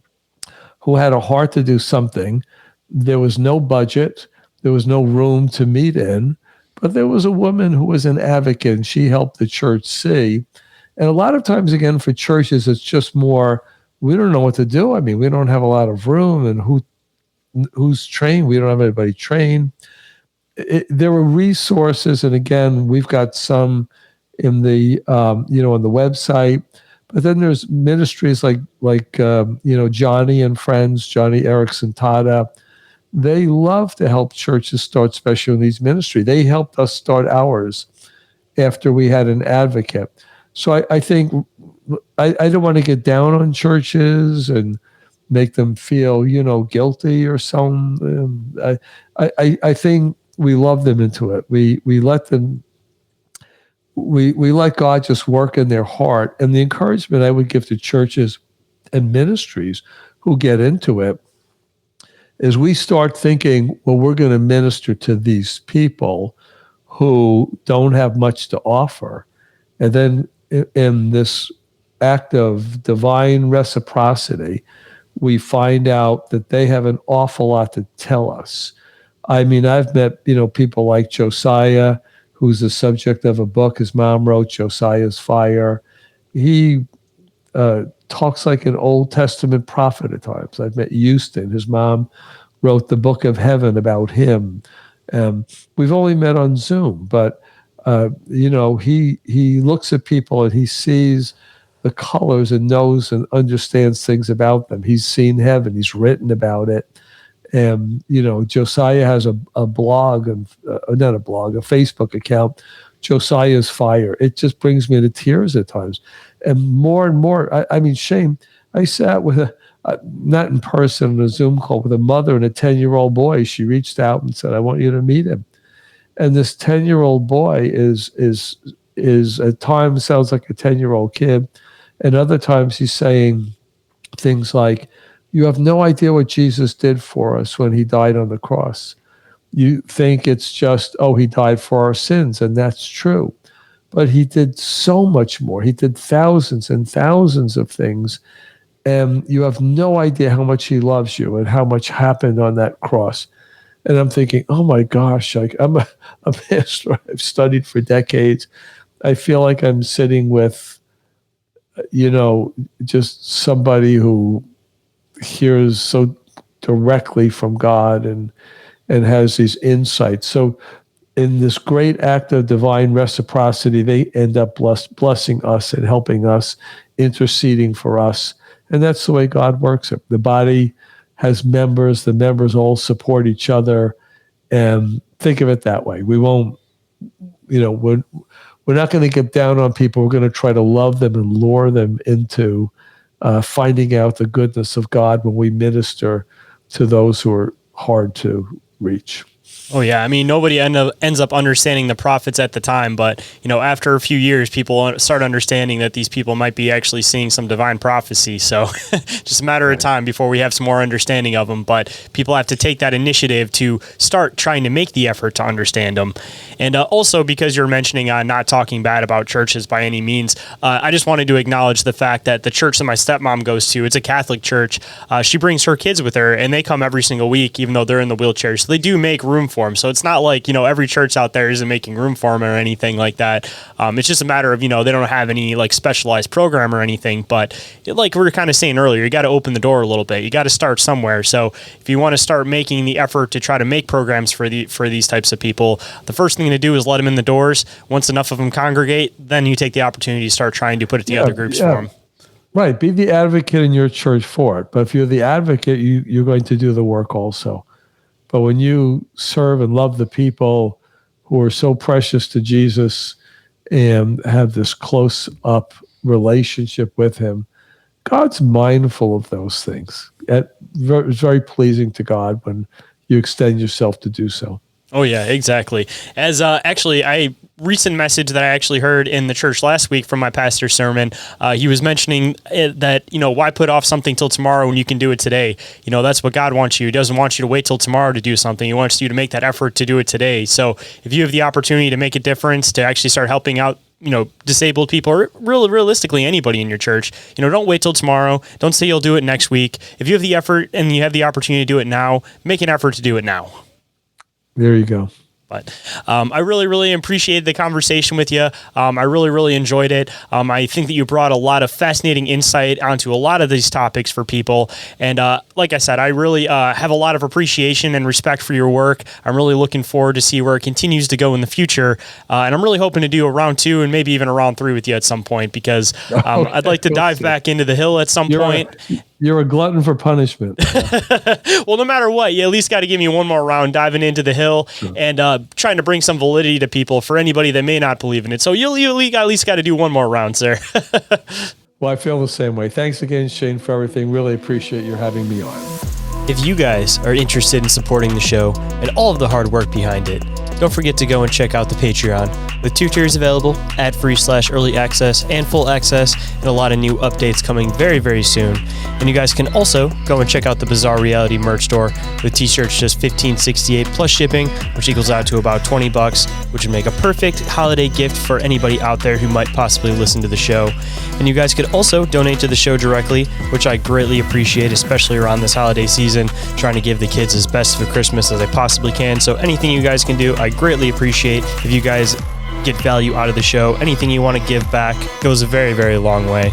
who had a heart to do something. There was no budget. There was no room to meet in. But there was a woman who was an advocate, and she helped the church see. And a lot of times, again, for churches, it's just more, we don't know what to do. I mean, we don't have a lot of room, and who's trained? We don't have anybody trained. There were resources, and again, we've got some in the on the website. But then there's ministries like Johnny and Friends, Johnny Erickson Tada. They love to help churches start special needs ministry. They helped us start ours after we had an advocate. So I think I don't want to get down on churches and make them feel, guilty or something. I think we love them into it. We let them, we let God just work in their heart. And the encouragement I would give to churches and ministries who get into it is we start thinking, well, we're going to minister to these people who don't have much to offer. And then in this act of divine reciprocity, we find out that they have an awful lot to tell us. I mean, I've met, people like Josiah, who's the subject of a book his mom wrote, Josiah's Fire. He talks like an Old Testament prophet at times. I've met Houston. His mom wrote the Book of Heaven about him. We've only met on Zoom, but he looks at people and he sees the colors and knows and understands things about them. He's seen heaven. He's written about it. And, Josiah has a blog, not a blog, a Facebook account, Josiah's Fire. It just brings me to tears at times. And more, I mean, Shayn, I sat with not in person, on a Zoom call with a mother and a 10-year-old boy. She reached out and said, I want you to meet him. And this 10-year-old boy is at times sounds like a 10-year-old kid. And other times he's saying things like, you have no idea what Jesus did for us when he died on the cross. You think it's just, he died for our sins, and that's true. But he did so much more. He did thousands and thousands of things, and you have no idea how much he loves you and how much happened on that cross. And I'm thinking, oh my gosh, I'm a pastor. I've studied for decades. I feel like I'm sitting with, just somebody who hears so directly from God and has these insights. So in this great act of divine reciprocity, they end up blessing us and helping us, interceding for us. And that's the way God works it. The body has members. The members all support each other. And think of it that way. We won't, we're not going to get down on people. We're going to try to love them and lure them into finding out the goodness of God when we minister to those who are hard to reach. Oh, yeah. I mean, nobody ends up understanding the prophets at the time, but, after a few years, people start understanding that these people might be actually seeing some divine prophecy. So just a matter of time before we have some more understanding of them. But people have to take that initiative to start trying to make the effort to understand them. And also, because you're mentioning not talking bad about churches by any means, I just wanted to acknowledge the fact that the church that my stepmom goes to, it's a Catholic church. She brings her kids with her, and they come every single week, even though they're in the wheelchair. So they do make room for them. So it's not like, every church out there isn't making room for them or anything like that. It's just a matter of, they don't have any like specialized program or anything. But like we were kind of saying earlier, you got to open the door a little bit. You got to start somewhere. So if you want to start making the effort to try to make programs for these types of people, the first thing to do is let them in the doors. Once enough of them congregate, then you take the opportunity to start trying to put it together groups for them. Right. Be the advocate in your church for it. But if you're the advocate, you're going to do the work also. But when you serve and love the people who are so precious to Jesus and have this close up relationship with him, God's mindful of those things. It's very pleasing to God when you extend yourself to do so. Oh yeah, exactly. As actually, a recent message that I actually heard in the church last week from my pastor's sermon, he was mentioning that, why put off something till tomorrow when you can do it today? That's what God wants you. He doesn't want you to wait till tomorrow to do something. He wants you to make that effort to do it today. So if you have the opportunity to make a difference, to actually start helping out, disabled people, or really realistically anybody in your church, don't wait till tomorrow. Don't say you'll do it next week. If you have the effort and you have the opportunity to do it now, make an effort to do it now. There you go. But I really, really appreciated the conversation with you. I really, really enjoyed it. I think that you brought a lot of fascinating insight onto a lot of these topics for people. And like I said, I really have a lot of appreciation and respect for your work. I'm really looking forward to see where it continues to go in the future. And I'm really hoping to do a round 2 and maybe even a round 3 with you at some point, because I'd like to dive back into the hill at some point. You're a glutton for punishment. Well, no matter what, you at least got to give me one more round diving into the hill and trying to bring some validity to people for anybody that may not believe in it. So you at least got to do one more round, sir. Well, I feel the same way. Thanks again, Shayn, for everything. Really appreciate you having me on. If you guys are interested in supporting the show and all of the hard work behind it, don't forget to go and check out the Patreon with 2 tiers available, ad-free/early access and full access, and a lot of new updates coming very, very soon. And you guys can also go and check out the Bizarre Reality merch store with t-shirts just $15.68 plus shipping, which equals out to about $20, which would make a perfect holiday gift for anybody out there who might possibly listen to the show. And you guys could also donate to the show directly, which I greatly appreciate, especially around this holiday season, trying to give the kids as best of a Christmas as I possibly can. So anything you guys can do, I greatly appreciate. If you guys get value out of the show, anything you want to give back goes a very, very long way.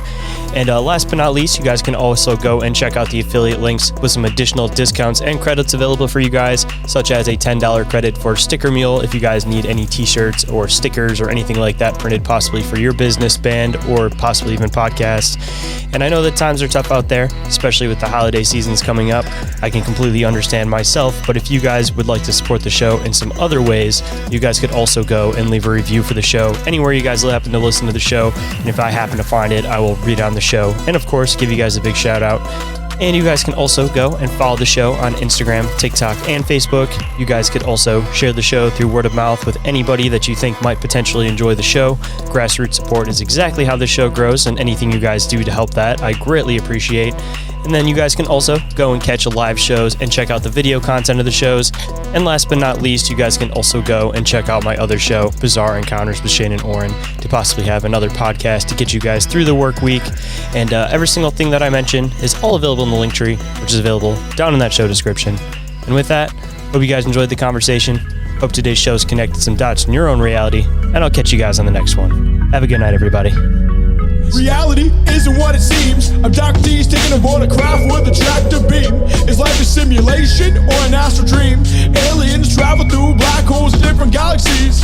And last but not least, you guys can also go and check out the affiliate links with some additional discounts and credits available for you guys, such as a $10 credit for Sticker Mule if you guys need any t-shirts or stickers or anything like that printed possibly for your business, band, or possibly even podcasts. And I know that times are tough out there, especially with the holiday seasons coming up. I can completely understand myself, but if you guys would like to support the show in some other ways, you guys could also go and leave a review for the show anywhere you guys happen to listen to the show. And if I happen to find it, I will read on the show and of course give you guys a big shout out. And you guys can also go and follow the show on Instagram, TikTok, and Facebook. You guys could also share the show through word of mouth with anybody that you think might potentially enjoy the show. Grassroots support is exactly how the show grows, and anything you guys do to help that, I greatly appreciate. And then you guys can also go and catch live shows and check out the video content of the shows. And last but not least, you guys can also go and check out my other show, Bizarre Encounters with Shayn Orin, to possibly have another podcast to get you guys through the work week. And every single thing that I mentioned is all available in the link tree, which is available down in that show description. And with that, hope you guys enjoyed the conversation. Hope today's show's connected some dots in your own reality, and I'll catch you guys on the next one. Have a good night, everybody. Reality isn't what it seems. Abductees taking aboard a craft with a tractor beam. Is life a simulation or an astral dream? Aliens travel through black holes in different galaxies.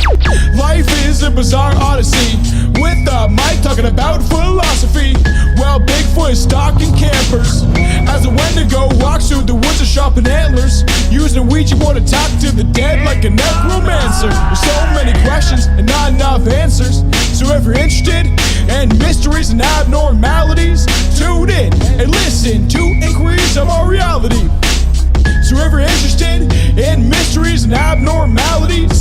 Life is a bizarre odyssey, with a mic talking about philosophy. Well, Bigfoot is stalking campers as a Wendigo walks through the woods of sharpened antlers, using a Ouija board to talk to the dead like a necromancer. There's so many questions and not enough answers. So if you're interested in mysteries and abnormalities, tune in and listen to Inquiries of Our Reality. So if you're interested in mysteries and abnormalities,